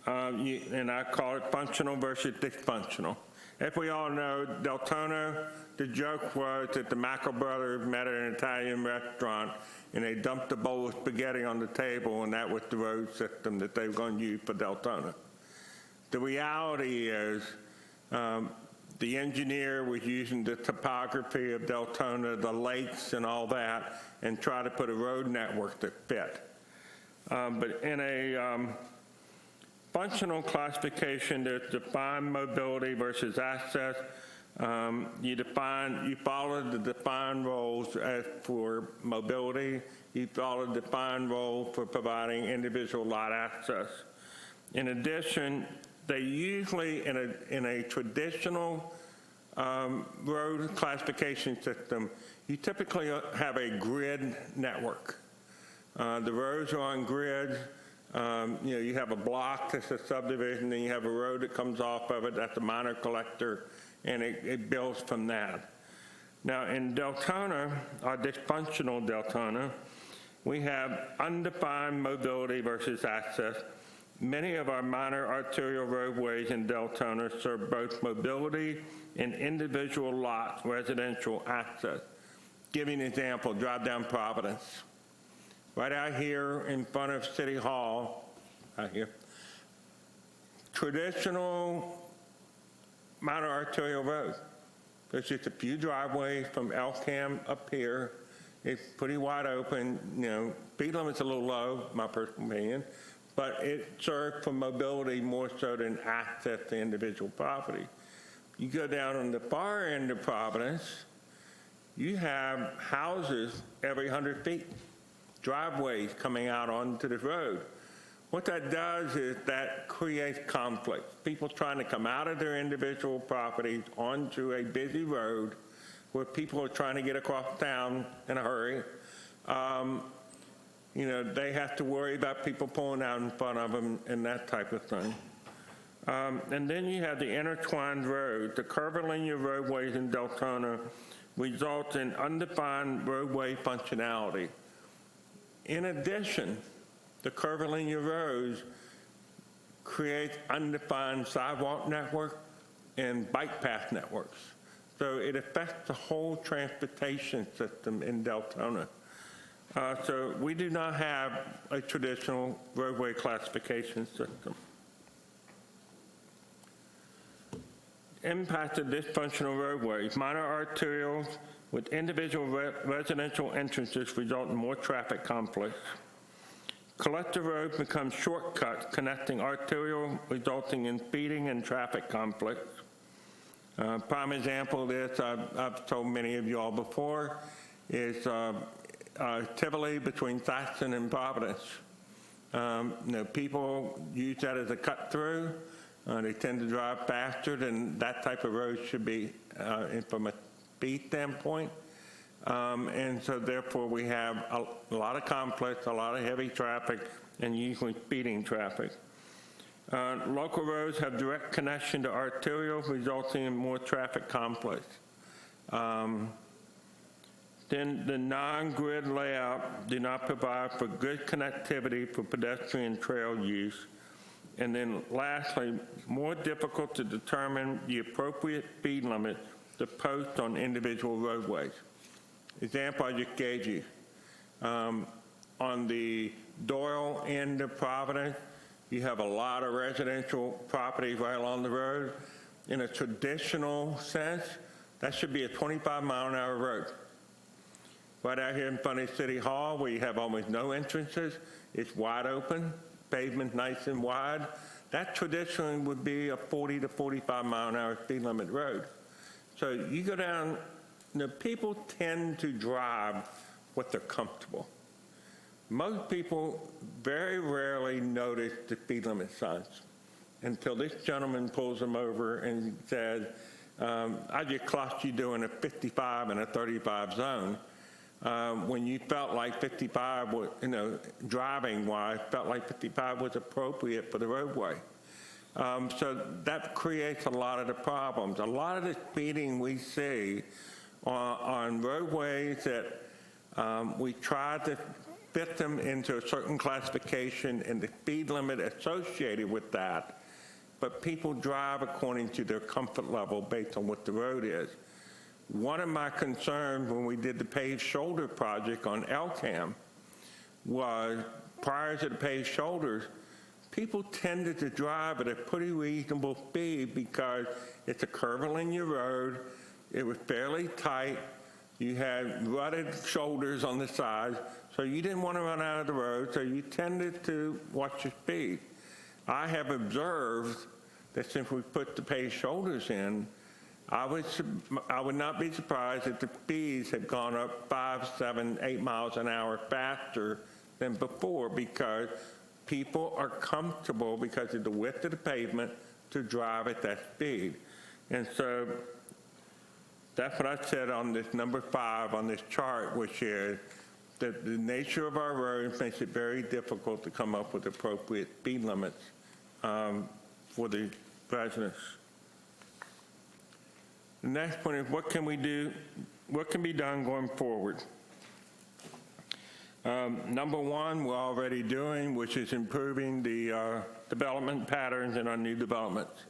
And I call it functional versus dysfunctional. If we all know, Deltona, the joke was that the Mackel brothers met at an Italian restaurant and they dumped a bowl of spaghetti on the table, and that was the road system that they were going to use for Deltona. The reality is the engineer was using the topography of Deltona, the lakes and all that, and try to put a road network that fit. But in a functional classification, there's defined mobility versus access. You follow the defined roles as for mobility. You follow the defined role for providing individual lot access. In addition, they usually, in a traditional road classification system, you typically have a grid network. The roads are on grids. You have a block that's a subdivision, then you have a road that comes off of it, that's a minor collector, and it builds from that. Now in Deltona, our dysfunctional Deltona, we have undefined mobility versus access. Many of our minor arterial roadways in Deltona serve both mobility and individual lots, residential access. Give you an example, drive down Providence. Right out here in front of City Hall, out here, traditional minor arterial road. There's just a few driveways from Elkham up here. It's pretty wide open, speed limit's a little low, my personal opinion, but it serves for mobility more so than access to individual property. You go down on the far end of Providence, you have houses every 100 feet. Driveways coming out onto the road. What that does is that creates conflict. People trying to come out of their individual properties onto a busy road where people are trying to get across town in a hurry. They have to worry about people pulling out in front of them and that type of thing. And then you have the intertwined roads. The curvilinear roadways in Deltona result in undefined roadway functionality. In addition, the curvilinear roads create undefined sidewalk network and bike path networks. So it affects the whole transportation system in Deltona. So we do not have a traditional roadway classification system. Impact of dysfunctional roadways. Minor arterials with individual residential entrances result in more traffic conflicts. Collector roads become shortcuts connecting arterial, resulting in speeding and traffic conflicts. Prime example of this, I've told many of you all before, is Tivoli between Thaxton and Providence. People use that as a cut through. They tend to drive faster than that type of road should be from a speed standpoint. And so therefore we have a lot of conflicts, a lot of heavy traffic, and usually speeding traffic. Local roads have direct connection to arterials, resulting in more traffic conflicts. Then the non-grid layout do not provide for good connectivity for pedestrian trail use. And then lastly, more difficult to determine the appropriate speed limit to post on individual roadways. Example I just gave you. On the Doyle end of Providence, you have a lot of residential properties right along the road. In a traditional sense, that should be a 25-mile-an-hour road. Right out here in front of City Hall, where you have almost no entrances, it's wide open, pavement nice and wide. That traditionally would be a 40 to 45 mile an hour speed limit road. So you go down, people tend to drive what they're comfortable. Most people very rarely notice the speed limit signs until this gentleman pulls them over and says, I just clocked you doing a 55 and a 35 zone. When you felt like 55 was, driving-wise, felt like 55 was appropriate for the roadway. So that creates a lot of the problems. A lot of the speeding we see on roadways that we try to fit them into a certain classification and the speed limit associated with that, but people drive according to their comfort level based on what the road is. One of my concerns when we did the paved shoulder project on Elkham was prior to the paved shoulders, people tended to drive at a pretty reasonable speed because it's a curvilinear road, it was fairly tight, you had rutted shoulders on the sides, so you didn't want to run out of the road, so you tended to watch your speed. I have observed that since we put the paved shoulders in, I would not be surprised if the speeds had gone up 5, 7, 8 miles an hour faster than before because people are comfortable because of the width of the pavement to drive at that speed. And so that's what I said on this number 5 on this chart, which is that the nature of our roads makes it very difficult to come up with appropriate speed limits for the residents. The next point is what can we do, what can be done going forward? Number 1, we're already doing, which is improving the development patterns in our new developments.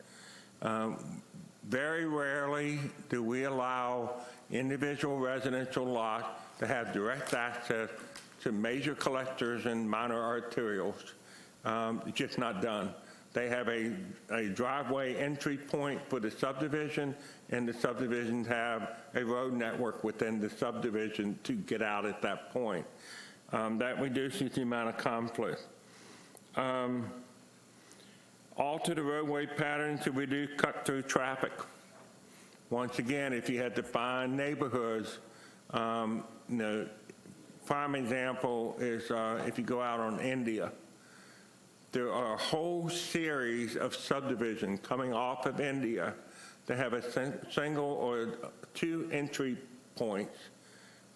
Very rarely do we allow individual residential lots to have direct access to major collectors and minor arterials. It's just not done. They have a driveway entry point for the subdivision, and the subdivisions have a road network within the subdivision to get out at that point. That reduces the amount of conflict. Alter the roadway patterns to reduce cut-through traffic. Once again, if you had to find neighborhoods, prime example is if you go out on India, there are a whole series of subdivisions coming off of India that have a single or 2 entry points,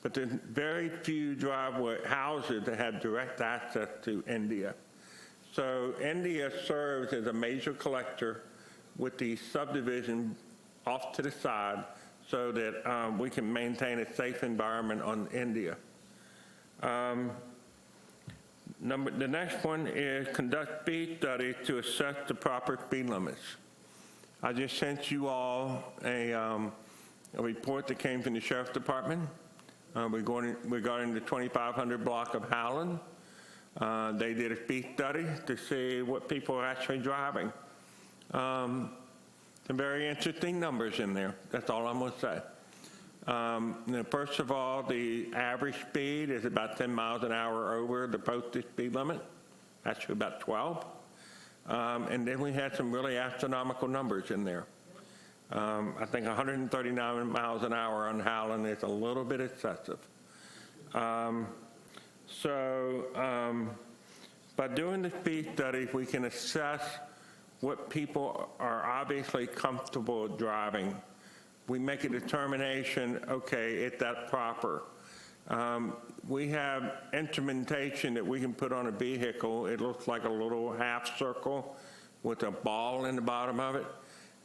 but there's very few driveway houses that have direct access to India. So India serves as a major collector with the subdivision off to the side so that we can maintain a safe environment on India. The next one is conduct speed studies to assess the proper speed limits. I just sent you all a report that came from the Sheriff's Department regarding the 2500 block of Howland. They did a speed study to see what people are actually driving. Some very interesting numbers in there. That's all I'm going to say. First of all, the average speed is about 10 miles an hour over the posted speed limit, actually about 12. And then we had some really astronomical numbers in there. I think 139 miles an hour on Howland is a little bit excessive. By doing the speed studies, we can assess what people are obviously comfortable driving. We make a determination, okay, is that proper? We have instrumentation that we can put on a vehicle. It looks like a little half circle with a ball in the bottom of it.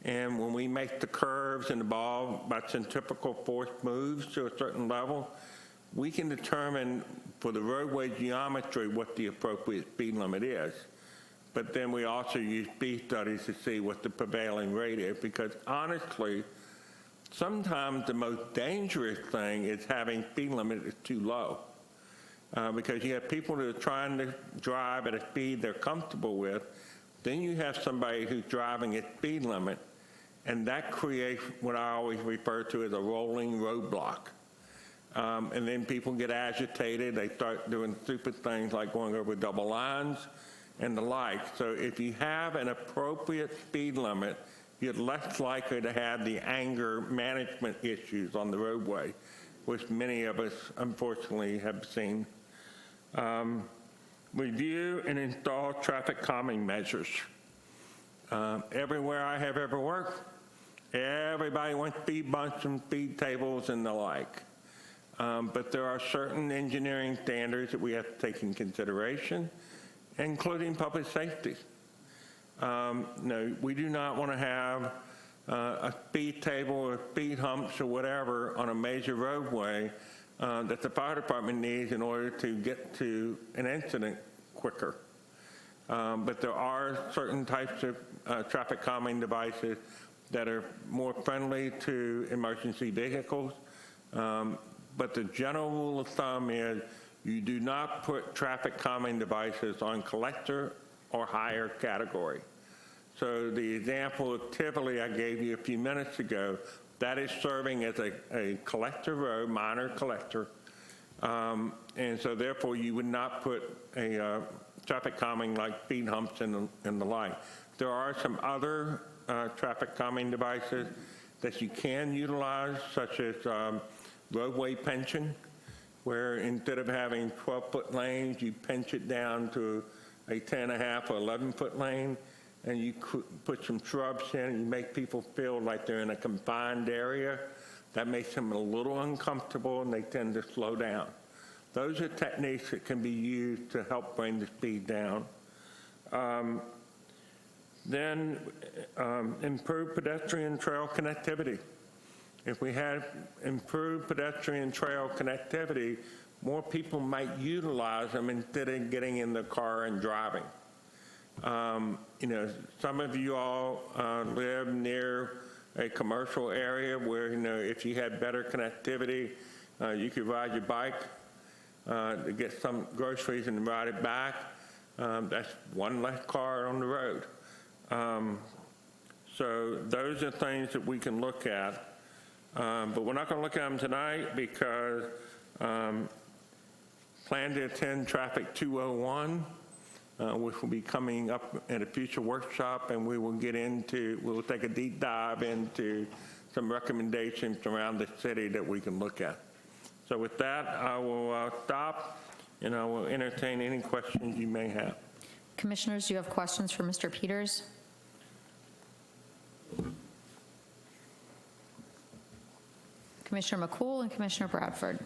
And when we make the curves and the ball by centrifugal force moves to a certain level, we can determine for the roadway geometry what the appropriate speed limit is. But then we also use speed studies to see what the prevailing rate is, because honestly, sometimes the most dangerous thing is having speed limit is too low. Because you have people that are trying to drive at a speed they're comfortable with, then you have somebody who's driving at speed limit, and that creates what I always refer to as a rolling roadblock. And then people get agitated. They start doing stupid things like going over double lines and the like. So if you have an appropriate speed limit, you're less likely to have the anger management issues on the roadway, which many of us unfortunately have seen. Review and install traffic calming measures. Everywhere I have ever worked, everybody wants speed bumps and speed tables and the like. But there are certain engineering standards that we have to take in consideration, including public safety. No, we do not want to have a speed table or speed humps or whatever on a major roadway that the fire department needs in order to get to an incident quicker. But there are certain types of traffic calming devices that are more friendly to emergency vehicles. But the general rule of thumb is you do not put traffic calming devices on collector or higher category. So the example of Tivoli I gave you a few minutes ago, that is serving as a collector road, minor collector. And so therefore you would not put a traffic calming like speed humps and the like. There are some other traffic calming devices that you can utilize, such as roadway pinching, where instead of having 12-foot lanes, you pinch it down to a 10.5 or 11-foot lane, and you put some shrubs in and you make people feel like they're in a confined area. That makes them a little uncomfortable and they tend to slow down. Those are techniques that can be used to help bring the speed down. Then improve pedestrian trail connectivity. If we had improved pedestrian trail connectivity, more people might utilize them instead of getting in the car and driving. You know, some of you all live near a commercial area where, you know, if you had better connectivity, you could ride your bike to get some groceries and ride it back. That's one less car on the road. So those are things that we can look at. But we're not going to look at them tonight because plan to attend Traffic 201, which will be coming up at a future workshop, and we'll take a deep dive into some recommendations around the city that we can look at. So with that, I will stop, and I will entertain any questions you may have. Commissioners, do you have questions for Mr. Peters? Commissioner McCool and Commissioner Bradford.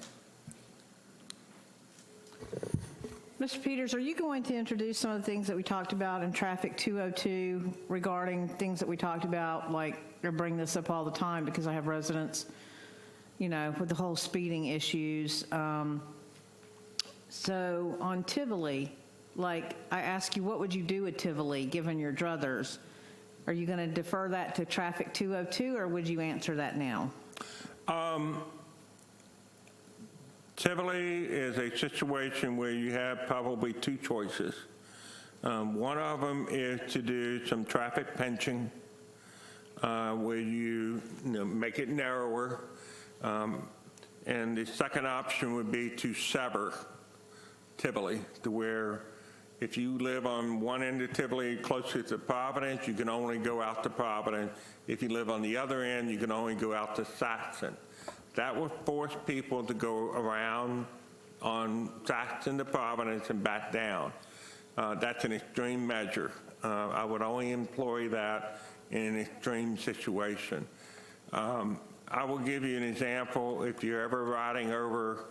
Mr. Peters, are you going to introduce some of the things that we talked about in Traffic 202 regarding things that we talked about, like, I bring this up all the time because I have residents, you know, with the whole speeding issues. So on Tivoli, like, I ask you, what would you do at Tivoli, given your druthers? Are you going to defer that to Traffic 202, or would you answer that now? Tivoli is a situation where you have probably two choices. One of them is to do some traffic pinching, where you make it narrower. And the second option would be to sever Tivoli to where if you live on one end of Tivoli closer to Providence, you can only go out to Providence. If you live on the other end, you can only go out to Saxon. That will force people to go around on Saxon to Providence and back down. That's an extreme measure. I would only employ that in an extreme situation. I will give you an example. If you're ever riding over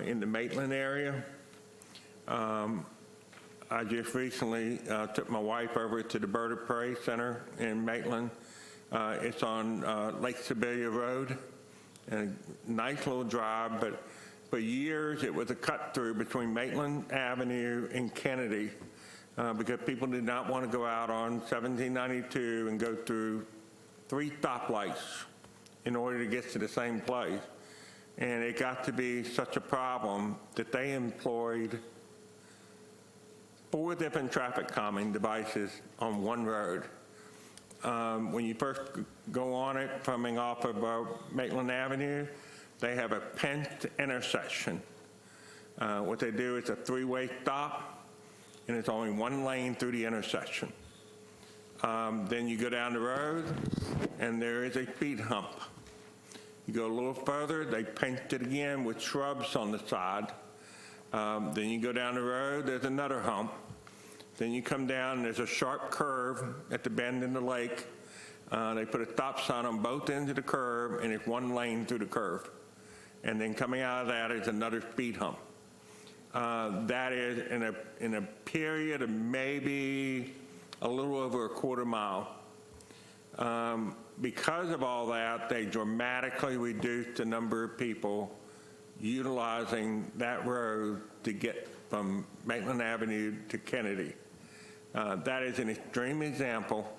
in the Maitland area, I just recently took my wife over to the Bird of Prey Center in Maitland. It's on Lake Sibylla Road. And a nice little drive, but for years it was a cut through between Maitland Avenue and Kennedy because people did not want to go out on 1792 and go through 3 stoplights in order to get to the same place. And it got to be such a problem that they employed 4 different traffic calming devices on one road. When you first go on it, coming off of Maitland Avenue, they have a pinched intersection. What they do is a three-way stop, and it's only one lane through the intersection. Then you go down the road, and there is a speed hump. You go a little further, they pinched it again with shrubs on the side. Then you go down the road, there's another hump. Then you come down, and there's a sharp curve at the bend in the lake. They put a stop sign on both ends of the curve, and it's one lane through the curve. And then coming out of that is another speed hump. That is in a period of maybe a little over a quarter mile. Because of all that, they dramatically reduced the number of people utilizing that road to get from Maitland Avenue to Kennedy. That is an extreme example,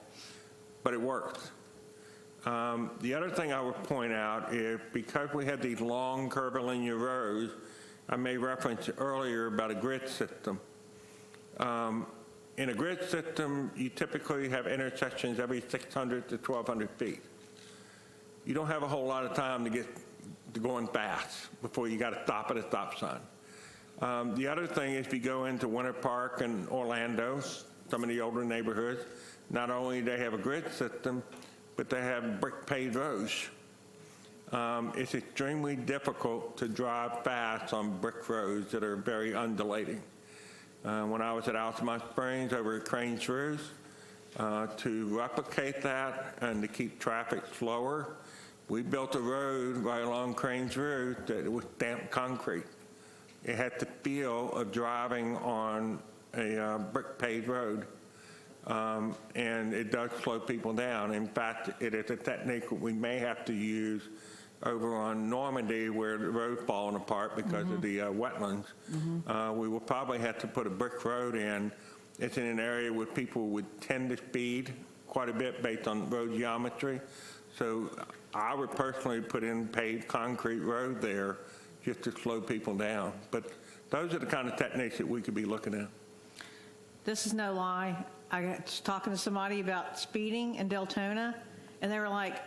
but it works. The other thing I would point out is because we have these long curvilinear roads, I made reference earlier about a grid system. In a grid system, you typically have intersections every 600 to 1,200 feet. You don't have a whole lot of time to get to going fast before you got to stop at a stop sign. The other thing is if you go into Winter Park and Orlando, some of the older neighborhoods, not only do they have a grid system, but they have brick paved roads. It's extremely difficult to drive fast on brick roads that are very undulating. When I was at Altamont Springs over at Cranes Roost, to replicate that and to keep traffic slower, we built a road right along Cranes Roost that was stamped concrete. It had the feel of driving on a brick paved road. And it does slow people down. In fact, it is a technique that we may have to use over on Normandy where the road's falling apart because of the wetlands. We will probably have to put a brick road in. It's in an area where people would tend to speed quite a bit based on road geometry. So I would personally put in paved concrete road there just to slow people down. But those are the kind of techniques that we could be looking at. This is no lie. I was talking to somebody about speeding in Deltona, and they were like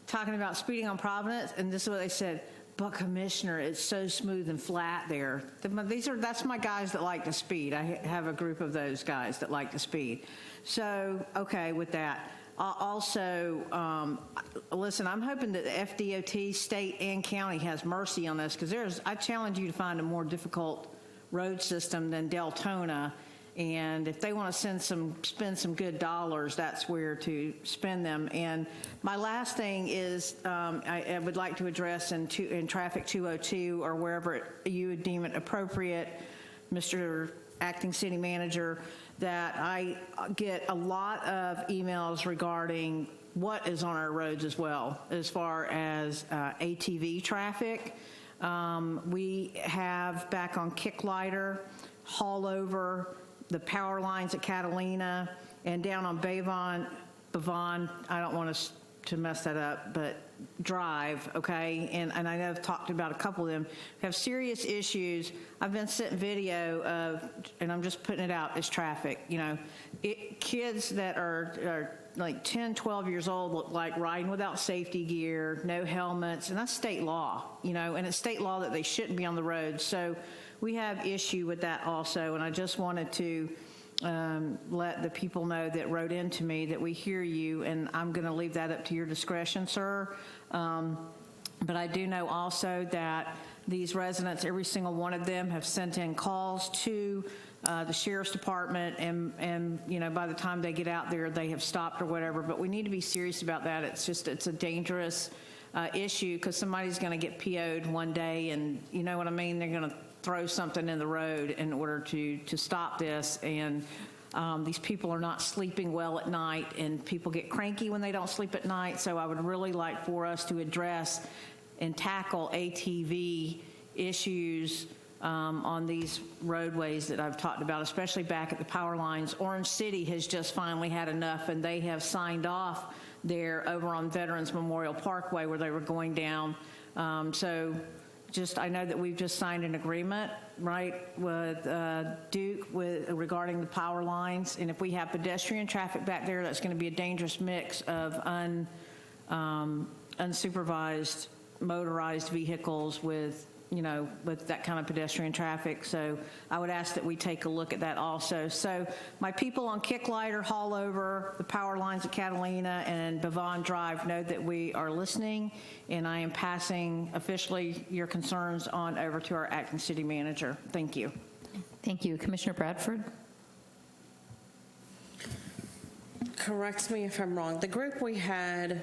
talking about speeding on Providence, and this is what they said: "But Commissioner, it's so smooth and flat there." That's my guys that like to speed. I have a group of those guys that like to speed. So, okay, with that. Also, listen, I'm hoping that the FDOT, state and county, has mercy on this, because I challenge you to find a more difficult road system than Deltona. And if they want to spend some good dollars, that's where to spend them. And my last thing is I would like to address in Traffic 202 or wherever you would deem it appropriate, Mr. Acting City Manager, that I get a lot of emails regarding what is on our roads as well, as far as ATV traffic. We have back on Kicklighter, haul over, the power lines at Catalina, and down on Bavon, I don't want to mess that up, but Drive, okay? And I know I've talked about a couple of them, have serious issues. I've been sent video of, and I'm just putting it out as traffic, kids that are like 10, 12 years old look like riding without safety gear, no helmets, and that's state law, and it's state law that they shouldn't be on the road. So we have issue with that also, and I just wanted to let the people know that wrote into me that we hear you, and I'm going to leave that up to your discretion, sir. But I do know also that these residents, every single one of them, have sent in calls to the sheriff's department, and by the time they get out there, they have stopped or whatever. But we need to be serious about that. It's a dangerous issue, because somebody's going to get PO'd one day, and you know what I mean? They're going to throw something in the road in order to stop this. And these people are not sleeping well at night, and people get cranky when they don't sleep at night. So I would really like for us to address and tackle ATV issues on these roadways that I've talked about, especially back at the power lines. Orange City has just finally had enough, and they have signed off there over on Veterans Memorial Parkway where they were going down. I know that we've just signed an agreement, right, with Duke regarding the power lines. And if we have pedestrian traffic back there, that's going to be a dangerous mix of unsupervised motorized vehicles with, with that kind of pedestrian traffic. So I would ask that we take a look at that also. So my people on Kicklighter, Hallover, the power lines at Catalina and Bavon Drive know that we are listening, and I am passing officially your concerns on over to our acting city manager. Thank you. Thank you. Commissioner Bradford? Correct me if I'm wrong. The group we had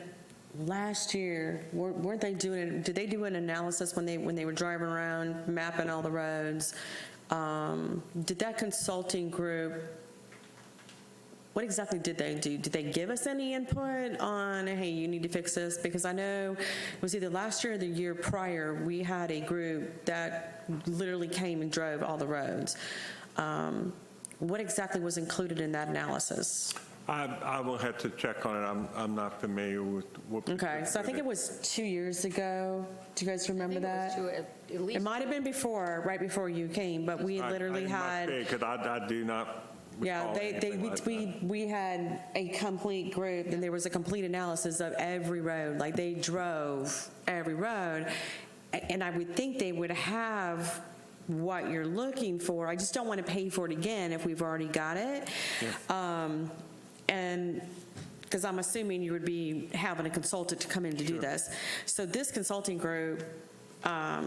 last year, weren't they doing, did they do an analysis when they were driving around, mapping all the roads? Did that consulting group, what exactly did they do? Did they give us any input on, hey, you need to fix this? Because I know it was either last year or the year prior, we had a group that literally came and drove all the roads. What exactly was included in that analysis? I will have to check on it. I'm not familiar with what. Okay, so I think it was 2 years ago. Do you guys remember that? It might have been before, right before you came, but we literally had. Because I do not. Yeah, we had a complete group, and there was a complete analysis of every road. Like, they drove every road, and I would think they would have what you're looking for. I just don't want to pay for it again if we've already got it. Yeah. And because I'm assuming you would be having a consultant to come in to do this. So this consulting group, I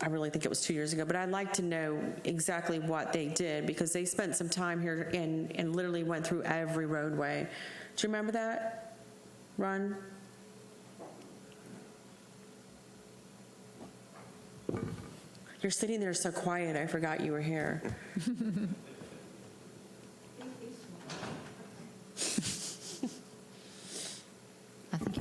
really think it was 2 years ago, but I'd like to know exactly what they did, because they spent some time here and literally went through every roadway. Do you remember that, Ron? You're sitting there so quiet, I forgot you were here.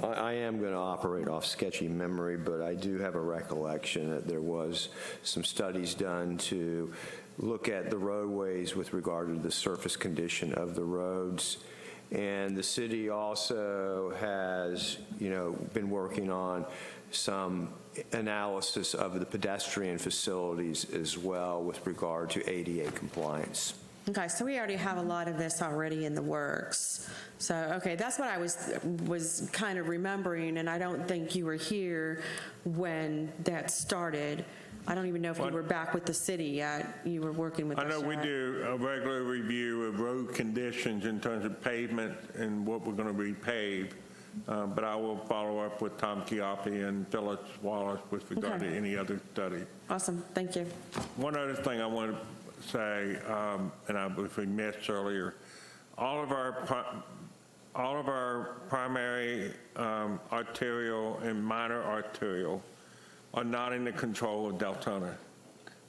I am going to operate off sketchy memory, but I do have a recollection that there was some studies done to look at the roadways with regard to the surface condition of the roads. And the city also has, been working on some analysis of the pedestrian facilities as well with regard to ADA compliance. Okay, so we already have a lot of this already in the works. So, okay, that's what I was kind of remembering, and I don't think you were here when that started. I don't even know if you were back with the city yet. You were working with us. I know we do a regular review of road conditions in terms of pavement and what we're going to repave, but I will follow up with Tom Chiappi and Phyllis Wallace with regard to any other study. Awesome, thank you. One other thing I want to say, and I was remiss earlier, all of our primary arterial and minor arterial are not in the control of Deltona.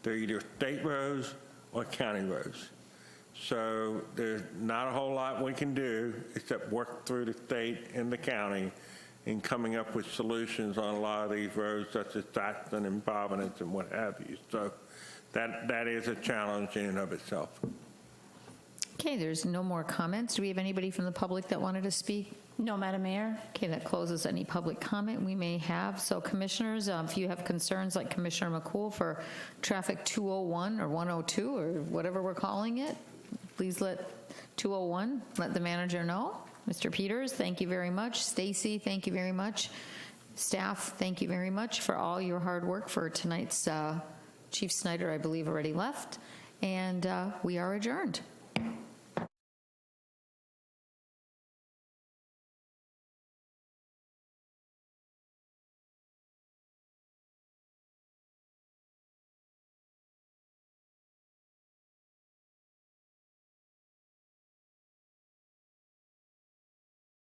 They're either state roads or county roads. So there's not a whole lot we can do except work through the state and the county in coming up with solutions on a lot of these roads, such as Saxton and Providence and what have you. So that is a challenge in and of itself. Okay, there's no more comments. Do we have anybody from the public that wanted to speak? No, Madam Mayor. Okay, that closes any public comment we may have. So commissioners, if you have concerns like Commissioner McCool for traffic 201 or 102 or whatever we're calling it, please let 201, let the manager know. Mr. Peters, thank you very much. Stacy, thank you very much. Staff, thank you very much for all your hard work for tonight's Chief Snyder, I believe, already left, and we are adjourned.